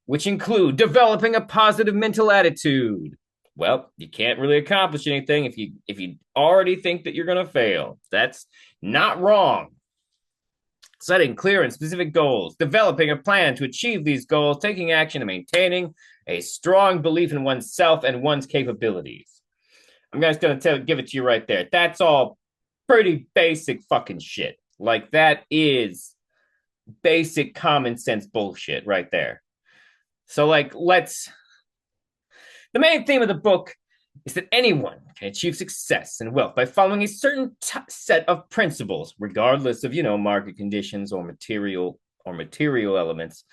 which include developing a positive mental attitude. Well, you can't really accomplish anything if you already think that you're going to fail. That's not wrong. Setting clear and specific goals, developing a plan to achieve these goals, taking action, and maintaining a strong belief in oneself and one's capabilities. I'm just going to give it to you right there. That's all pretty basic fucking shit. Like, that is basic common sense bullshit right there. So, like, the main theme of the book is that anyone can achieve success and wealth by following a certain set of principles, regardless of, market conditions or material elements.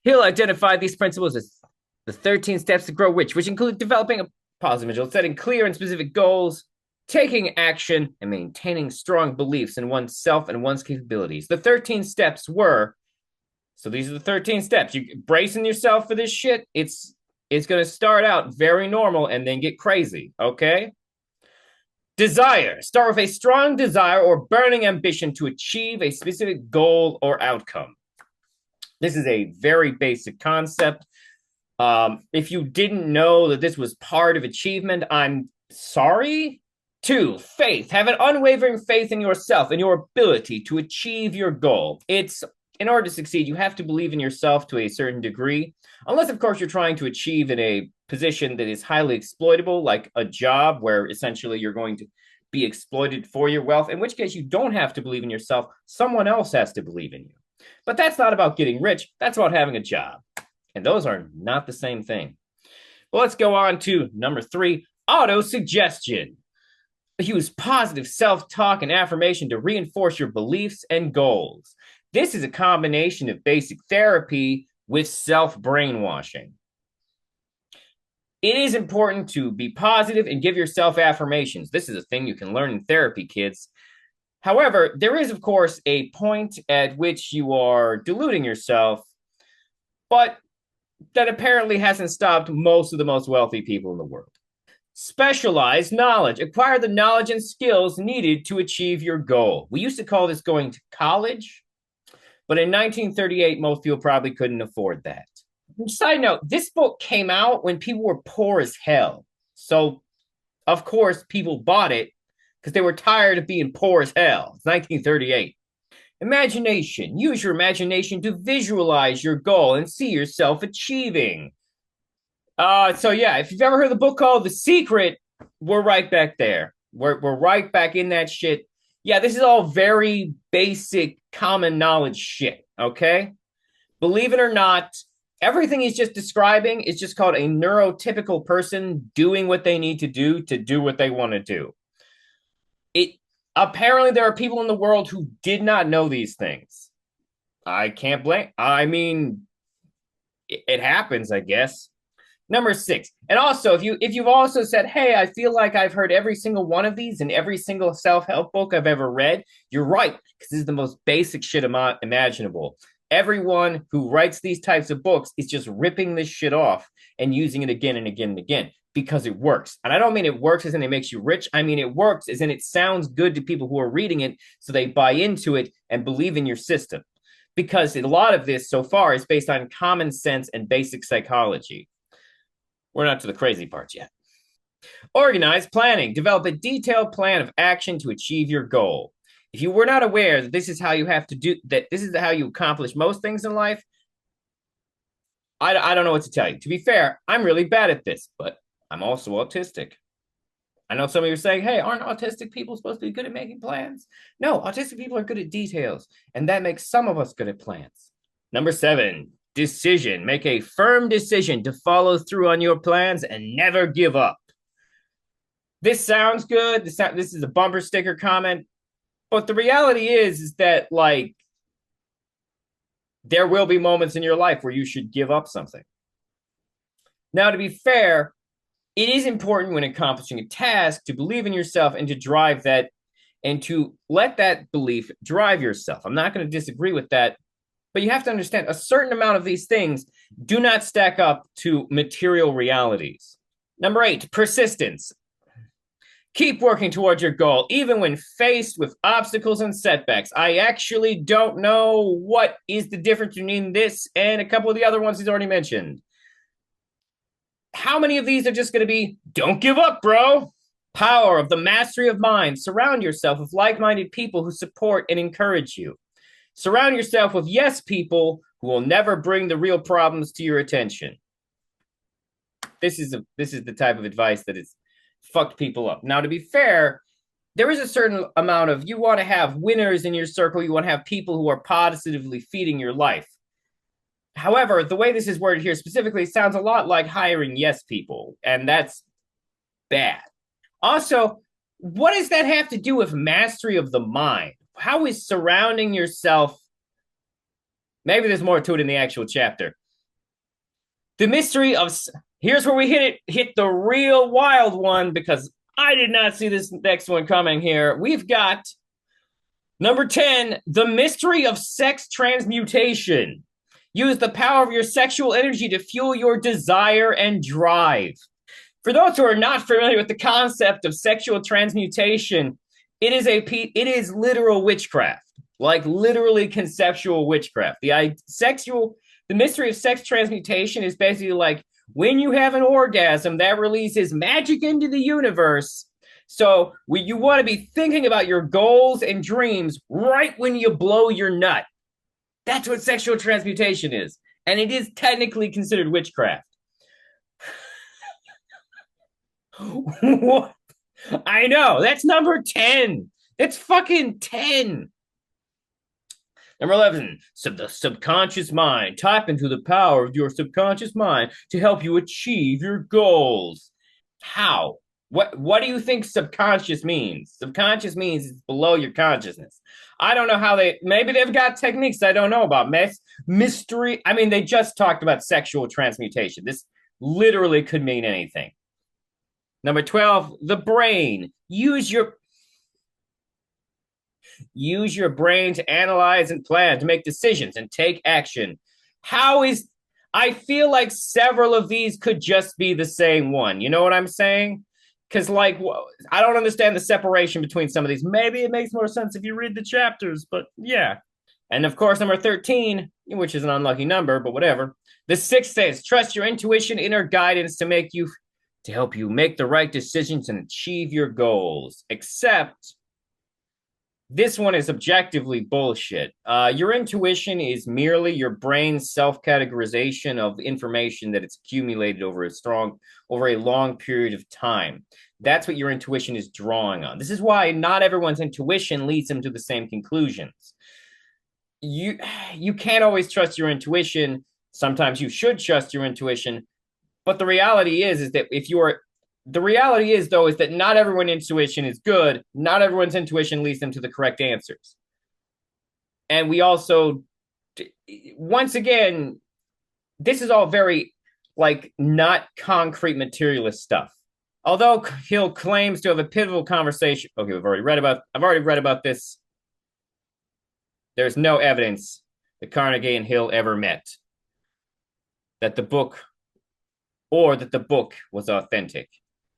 He'll identify these principles as the 13 steps to grow rich, which include developing a positive mental, setting clear and specific goals, taking action, and maintaining strong beliefs in oneself and one's capabilities. The 13 steps were, so these are the 13 steps. You bracing yourself for this shit. It's going to start out very normal and then get crazy, okay? Desire. Start with a strong desire or burning ambition to achieve a specific goal or outcome. This is a very basic concept. If you didn't know that this was part of achievement, I'm sorry. 2, faith. Have an unwavering faith in yourself and your ability to achieve your goal. In order to succeed, you have to believe in yourself to a certain degree. Unless, of course, you're trying to achieve in a position that is highly exploitable, like a job where essentially you're going to be exploited for your wealth, in which case you don't have to believe in yourself. Someone else has to believe in you. But that's not about getting rich. That's about having a job. And those are not the same thing. Well, let's go on to number 3, auto-suggestion. Use positive self-talk and affirmation to reinforce your beliefs and goals. This is a combination of basic therapy with self-brainwashing. It is important to be positive and give yourself affirmations. This is a thing you can learn in therapy, kids. However, there is, of course, a point at which you are deluding yourself, but that apparently hasn't stopped most of the most wealthy people in the world. Specialized knowledge. Acquire the knowledge and skills needed to achieve your goal. We used to call this going to college. But in 1938, most people probably couldn't afford that. Side note, this book came out when people were poor as hell. So, of course, people bought it because they were tired of being poor as hell. It's 1938. Imagination. Use your imagination to visualize your goal and see yourself achieving. So, yeah, if you've ever heard the book called The Secret, we're right back there. We're right back in that shit. Yeah, this is all very basic, common knowledge shit, okay? Believe it or not, everything he's just describing is just called a neurotypical person doing what they need to do what they want to do. Apparently, there are people in the world who did not know these things. I can't blame. I mean, it happens, I guess. Number 6. And also, if you've also said, hey, I feel like I've heard every single one of these in every single self-help book I've ever read, you're right, because this is the most basic shit imaginable. Everyone who writes these types of books is just ripping this shit off and using it again and again and again because it works. And I don't mean it works as in it makes you rich. I mean it works as in it sounds good to people who are reading it, so they buy into it and believe in your system. Because a lot of this so far is based on common sense and basic psychology. We're not to the crazy parts yet. Organized planning. Develop a detailed plan of action to achieve your goal. If you were not aware that this is how you have to do, that this is how you accomplish most things in life, I don't know what to tell you. To be fair, I'm really bad at this, but I'm also autistic. I know some of you are saying, hey, aren't autistic people supposed to be good at making plans? No, autistic people are good at details, and that makes some of us good at plans. Number 7, decision. Make a firm decision to follow through on your plans and never give up. This sounds good. This is a bumper sticker comment, but the reality is that, like, there will be moments in your life where you should give up something. Now, to be fair, it is important when accomplishing a task to believe in yourself and to drive that and to let that belief drive yourself. I'm not going to disagree with that, but you have to understand a certain amount of these things do not stack up to material realities. Number 8, persistence. Keep working towards your goal, even when faced with obstacles and setbacks. I actually don't know what is the difference between this and a couple of the other ones he's already mentioned. How many of these are just going to be, don't give up, bro? Power of the mastery of mind. Surround yourself with like-minded people who support and encourage you. Surround yourself with yes people who will never bring the real problems to your attention. This is the type of advice that is fucked people up. Now, to be fair, there is a certain amount of, you want to have winners in your circle. You want to have people who are positively feeding your life. However, the way this is worded here specifically sounds a lot like hiring yes people, and that's bad. Also, what does that have to do with mastery of the mind? How is surrounding yourself? Maybe there's more to it in the actual chapter. The mystery of, here's where we hit the real wild one, because I did not see this next one coming here. We've got number 10, the mystery of sex transmutation. Use the power of your sexual energy to fuel your desire and drive. For those who are not familiar with the concept of sexual transmutation, it is literal witchcraft, like literally conceptual witchcraft. The mystery of sex transmutation is basically like when you have an orgasm that releases magic into the universe. So you want to be thinking about your goals and dreams right when you blow your nut. That's what sexual transmutation is. And it is technically considered witchcraft. What? I know. That's number 10. That's fucking 10. Number 11, the subconscious mind. Tap into the power of your subconscious mind to help you achieve your goals. How? What do you think subconscious means? Subconscious means it's below your consciousness. I don't know how maybe they've got techniques I don't know about. Mystery. I mean, they just talked about sexual transmutation. This literally could mean anything. Number 12, the brain. Use your brain to analyze and plan, to make decisions and take action. I feel like several of these could just be the same one. You know what I'm saying? Because, like, I don't understand the separation between some of these. Maybe it makes more sense if you read the chapters, but yeah. And, of course, number 13, which is an unlucky number, but whatever. The 6th says, trust your intuition, inner guidance to help you make the right decisions and achieve your goals. Except this one is objectively bullshit. Your intuition is merely your brain's self-categorization of information that it's accumulated over a long period of time. That's what your intuition is drawing on. This is why not everyone's intuition leads them to the same conclusions. You can't always trust your intuition. Sometimes you should trust your intuition. But the reality is that is that not everyone's intuition is good. Not everyone's intuition leads them to the correct answers. And we also, once again, this is all very, like, not concrete materialist stuff. Although Hill claims to have a pivotal conversation. Okay, I've already read about this. There's no evidence that Carnegie and Hill ever met. That the book was authentic.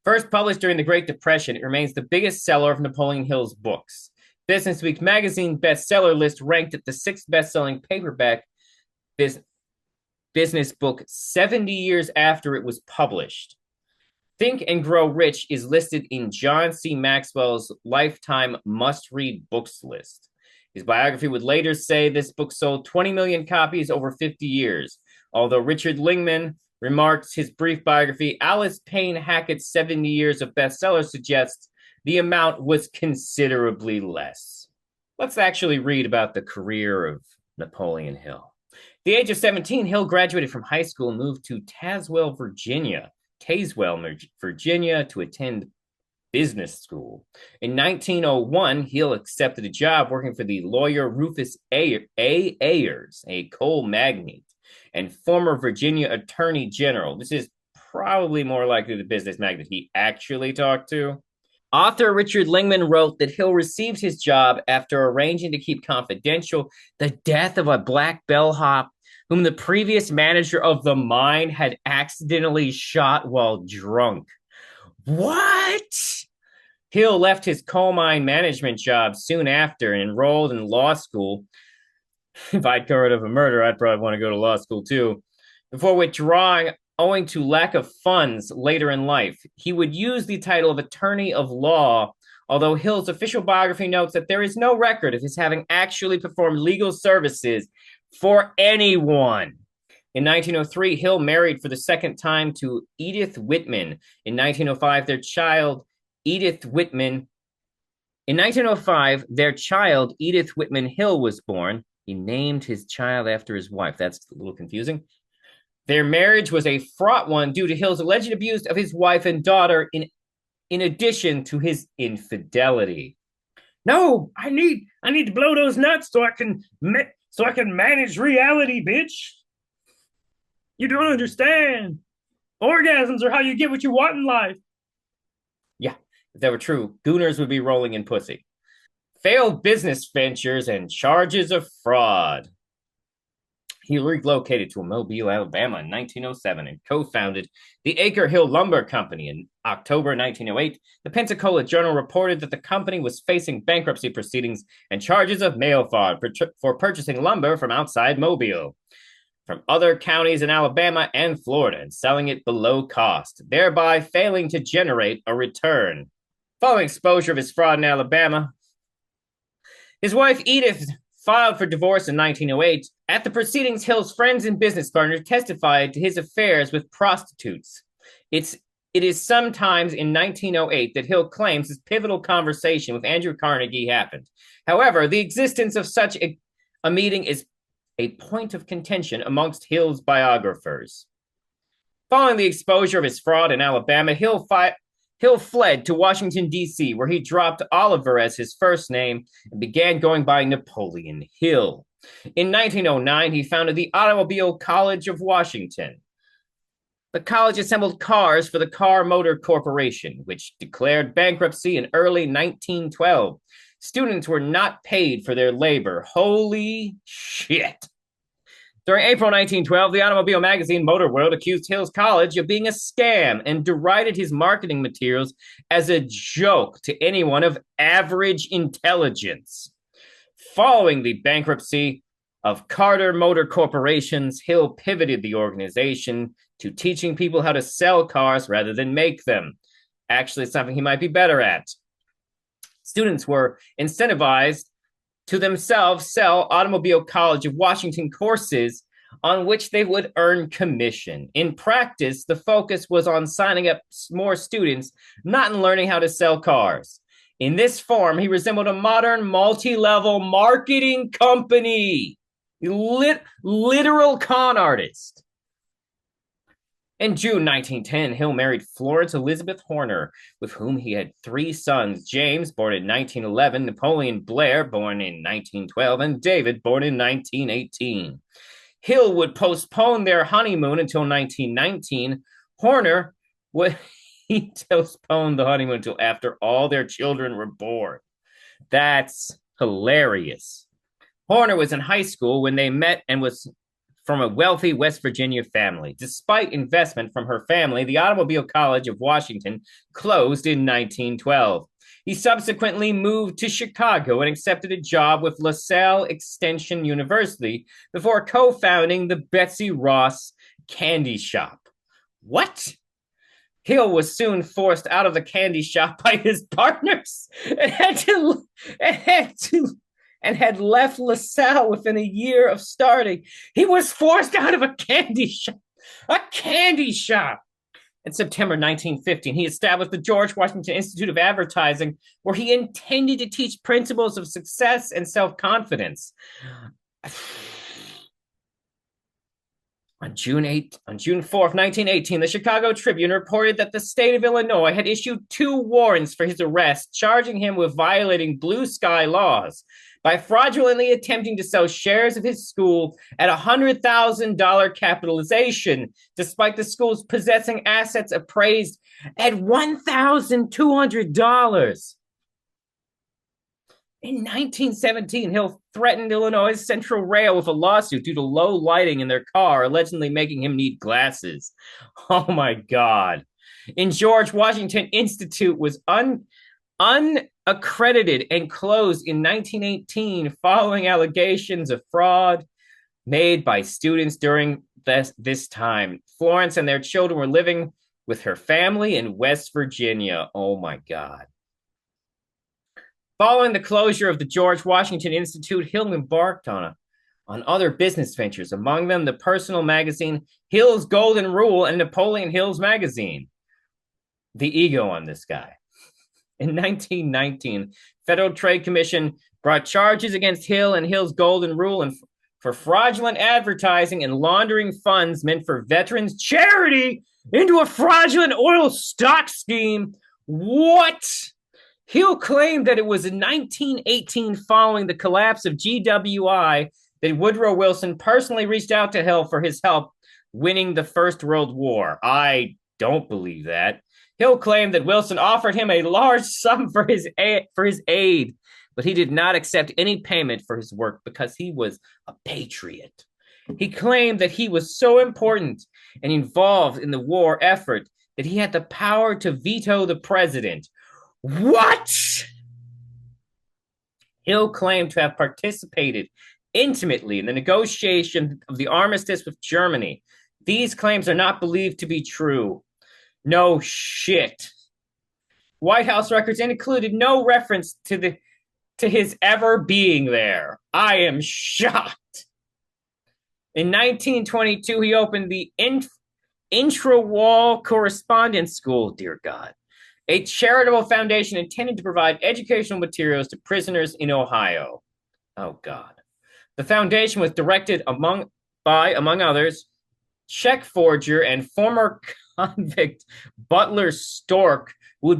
First published during the Great Depression, it remains the biggest seller of Napoleon Hill's books. Business Week magazine bestseller list ranked it the 6th best-selling paperback business book 70 years after it was published. Think and Grow Rich is listed in John C. Maxwell's Lifetime Must-Read Books list. His biography would later say this book sold 20 million copies over 50 years. Although Richard Lingman remarks his brief biography, Alice Payne Hackett's 70 years of bestsellers suggests the amount was considerably less. Let's actually read about the career of Napoleon Hill. At the age of 17, Hill graduated from high school and moved to Tazewell, Virginia to attend business school. In 1901, Hill accepted a job working for the lawyer Rufus Ayers, a coal magnate and former Virginia Attorney General. This is probably more likely the business magnate he actually talked to. Author Richard Lingman wrote that Hill received his job after arranging to keep confidential the death of a black bellhop whom the previous manager of the mine had accidentally shot while drunk. What? Hill left his coal mine management job soon after and enrolled in law school. If I'd heard of a murder, I'd probably want to go to law school too. Before withdrawing owing to lack of funds later in life. He would use the title of attorney of law, although Hill's official biography notes that there is no record of his having actually performed legal services for anyone. In 1903, Hill married for the second time to Edith Whitman. In 1905, their child, Edith Whitman Hill, was born. He named his child after his wife. That's a little confusing. Their marriage was a fraught one due to Hill's alleged abuse of his wife and daughter in addition to his infidelity. No, I need to blow those nuts so I can manage reality, bitch. You don't understand. Orgasms are how you get what you want in life. Yeah, if that were true, gooners would be rolling in pussy. Failed business ventures and charges of fraud. He relocated to Mobile, Alabama in 1907 and co-founded the Acre Hill Lumber Company. In October 1908, the Pensacola Journal reported that the company was facing bankruptcy proceedings and charges of mail fraud for purchasing lumber from outside Mobile, from other counties in Alabama and Florida, and selling it below cost, thereby failing to generate a return. Following exposure of his fraud in Alabama, his wife Edith filed for divorce in 1908. At the proceedings, Hill's friends and business partners testified to his affairs with prostitutes. It is sometimes in 1908 that Hill claims his pivotal conversation with Andrew Carnegie happened. However, the existence of such a meeting is a point of contention amongst Hill's biographers. Following the exposure of his fraud in Alabama, Hill fled to Washington, D.C., where he dropped Oliver as his first name and began going by Napoleon Hill. In 1909, he founded the Automobile College of Washington. The college assembled cars for the Car Motor Corporation, which declared bankruptcy in early 1912. Students were not paid for their labor. Holy shit. During April 1912, the automobile magazine Motor World accused Hill's college of being a scam and derided his marketing materials as a joke to anyone of average intelligence. Following the bankruptcy of Carter Motor Corporations, Hill pivoted the organization to teaching people how to sell cars rather than make them. Actually, something he might be better at. Students were incentivized to themselves sell Automobile College of Washington courses on which they would earn commission. In practice, the focus was on signing up more students, not in learning how to sell cars. In this form, he resembled a modern multi-level marketing company, literal con artist. In June 1910, Hill married Florence Elizabeth Horner, with whom he had 3 sons: James, born in 1911, Napoleon Blair, born in 1912, and David, born in 1918. Hill would postpone their honeymoon until 1919. Horner would postpone the honeymoon until after all their children were born. That's hilarious. Horner was in high school when they met and was from a wealthy West Virginia family. Despite investment from her family, the Automobile College of Washington closed in 1912. He subsequently moved to Chicago and accepted a job with LaSalle Extension University before co-founding the Betsy Ross Candy Shop. What? Hill was soon forced out of the candy shop by his partners and had to and had left LaSalle within a year of starting. He was forced out of a candy shop. A candy shop. In September 1915, he established the George Washington Institute of Advertising, where he intended to teach principles of success and self-confidence. On June 4th, 1918, the Chicago Tribune reported that the state of Illinois had issued 2 warrants for his arrest, charging him with violating blue sky laws by fraudulently attempting to sell shares of his school at $100,000 capitalization, despite the school's possessing assets appraised at $1,200. In 1917, Hill threatened Illinois Central Rail with a lawsuit due to low lighting in their car, allegedly making him need glasses. Oh my God. In George Washington Institute was unaccredited and closed in 1918 following allegations of fraud made by students during this time. Florence and their children were living with her family in West Virginia. Oh my God. Following the closure of the George Washington Institute, Hill embarked on other business ventures, among them the personal magazine Hill's Golden Rule and Napoleon Hill's Magazine. The ego on this guy. In 1919, Federal Trade Commission brought charges against Hill and Hill's Golden Rule and for fraudulent advertising and laundering funds meant for veterans charity into a fraudulent oil stock scheme. What? Hill claimed that it was in 1918, following the collapse of GWI, that Woodrow Wilson personally reached out to Hill for his help winning the First World War. I don't believe that. Hill claimed that Wilson offered him a large sum for his aid, but he did not accept any payment for his work because he was a patriot. He claimed that he was so important and involved in the war effort that he had the power to veto the president. What? Hill claimed to have participated intimately in the negotiation of the armistice with Germany. These claims are not believed to be true. No shit. White House records included no reference to his ever being there. I am shocked. In 1922, he opened the Intra-Wall Correspondence School, dear God, a charitable foundation intended to provide educational materials to prisoners in Ohio. Oh, God. The foundation was directed among others, check forger and former convict Butler Stork, who would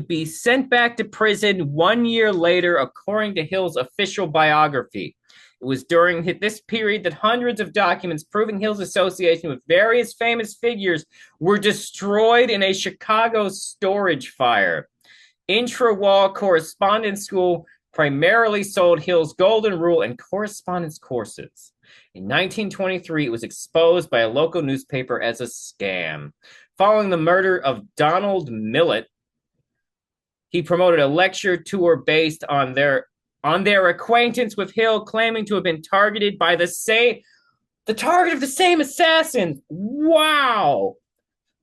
be sent back to prison 1 year later, according to Hill's official biography. It was during this period that hundreds of documents proving Hill's association with various famous figures were destroyed in a Chicago storage fire. Intra-Wall Correspondence School primarily sold Hill's Golden Rule and correspondence courses. In 1923, it was exposed by a local newspaper as a scam. Following the murder of Donald Millett, he promoted a lecture tour based on their acquaintance with Hill, claiming to have been targeted by the target of the same assassins. Wow.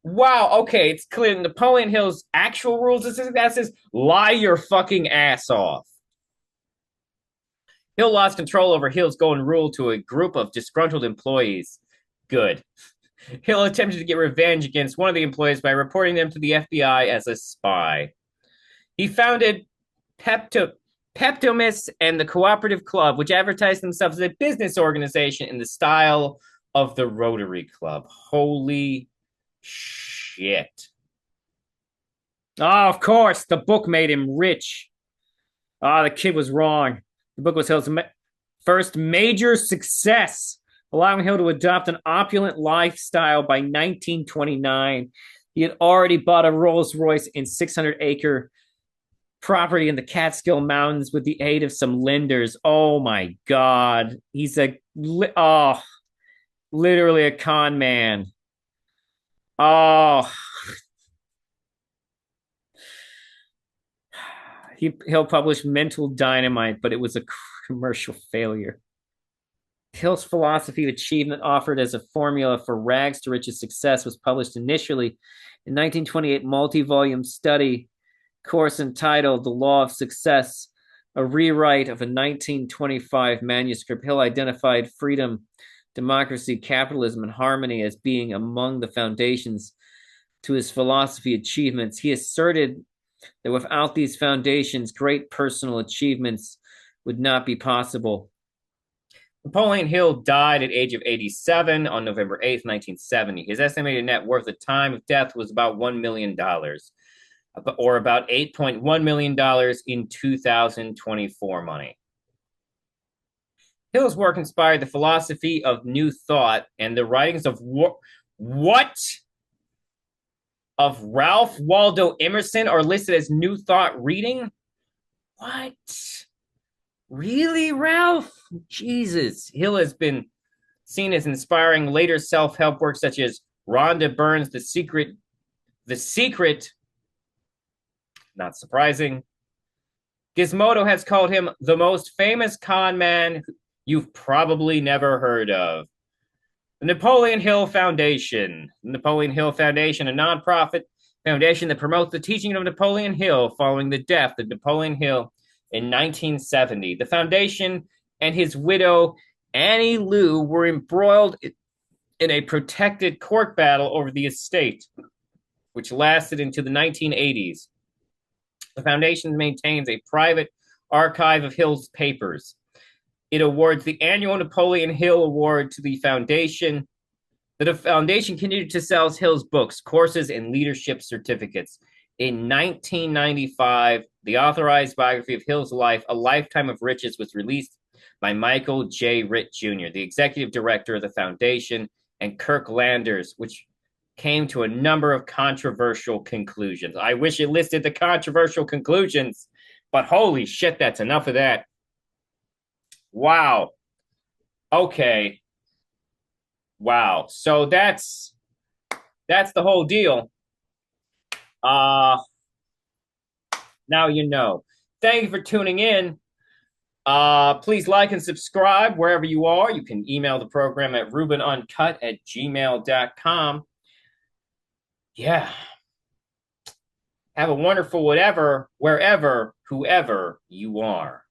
Okay, it's clear Napoleon Hill's actual rules of success is lie your fucking ass off. Hill lost control over Hill's Golden Rule to a group of disgruntled employees. Good. Hill attempted to get revenge against one of the employees by reporting them to the FBI as a spy. He founded Peptomis and the Cooperative Club, which advertised themselves as a business organization in the style of the Rotary Club. Holy shit. Oh, of course, the book made him rich. The kid was wrong. The book was Hill's first major success, allowing Hill to adopt an opulent lifestyle by 1929. He had already bought a Rolls-Royce in 600-acre property in the Catskill Mountains with the aid of some lenders. Oh my God. He's literally a con man. Oh. Hill published Mental Dynamite, but it was a commercial failure. Hill's philosophy of achievement, offered as a formula for rags to riches success, was published initially in 1928 multi-volume study course entitled The Law of Success, a rewrite of a 1925 manuscript. Hill identified freedom, democracy, capitalism, and harmony as being among the foundations to his philosophy achievements. He asserted that without these foundations, great personal achievements would not be possible. Napoleon Hill died at age of 87 on November 8th, 1970. His estimated net worth at the time of death was about $1 million, or about $8.1 million in 2024 money. Hill's work inspired the philosophy of New Thought, and the writings of what? Of Ralph Waldo Emerson are listed as New Thought reading? What? Really, Ralph? Jesus. Hill has been seen as inspiring later self-help works such as Rhonda Byrne's The Secret, not surprising. Gizmodo has called him the most famous con man you've probably never heard of. The Napoleon Hill Foundation. The Napoleon Hill Foundation, a nonprofit foundation that promotes the teaching of Napoleon Hill following the death of Napoleon Hill in 1970. The foundation and his widow, Annie Lou, were embroiled in a protracted court battle over the estate, which lasted into the 1980s. The foundation maintains a private archive of Hill's papers. It awards the annual Napoleon Hill Award to the foundation. The foundation continued to sell Hill's books, courses, and leadership certificates. In 1995, the authorized biography of Hill's life, A Lifetime of Riches, was released by Michael J. Ritt Jr., the executive director of the foundation, and Kirk Landers, which came to a number of controversial conclusions. I wish it listed the controversial conclusions, but holy shit, that's enough of that. Wow. Okay. Wow. So that's the whole deal. Now you know. Thank you for tuning in. Please like and subscribe wherever you are. You can email the program at rubenuncut@gmail.com. Yeah. Have a wonderful whatever, wherever, whoever you are.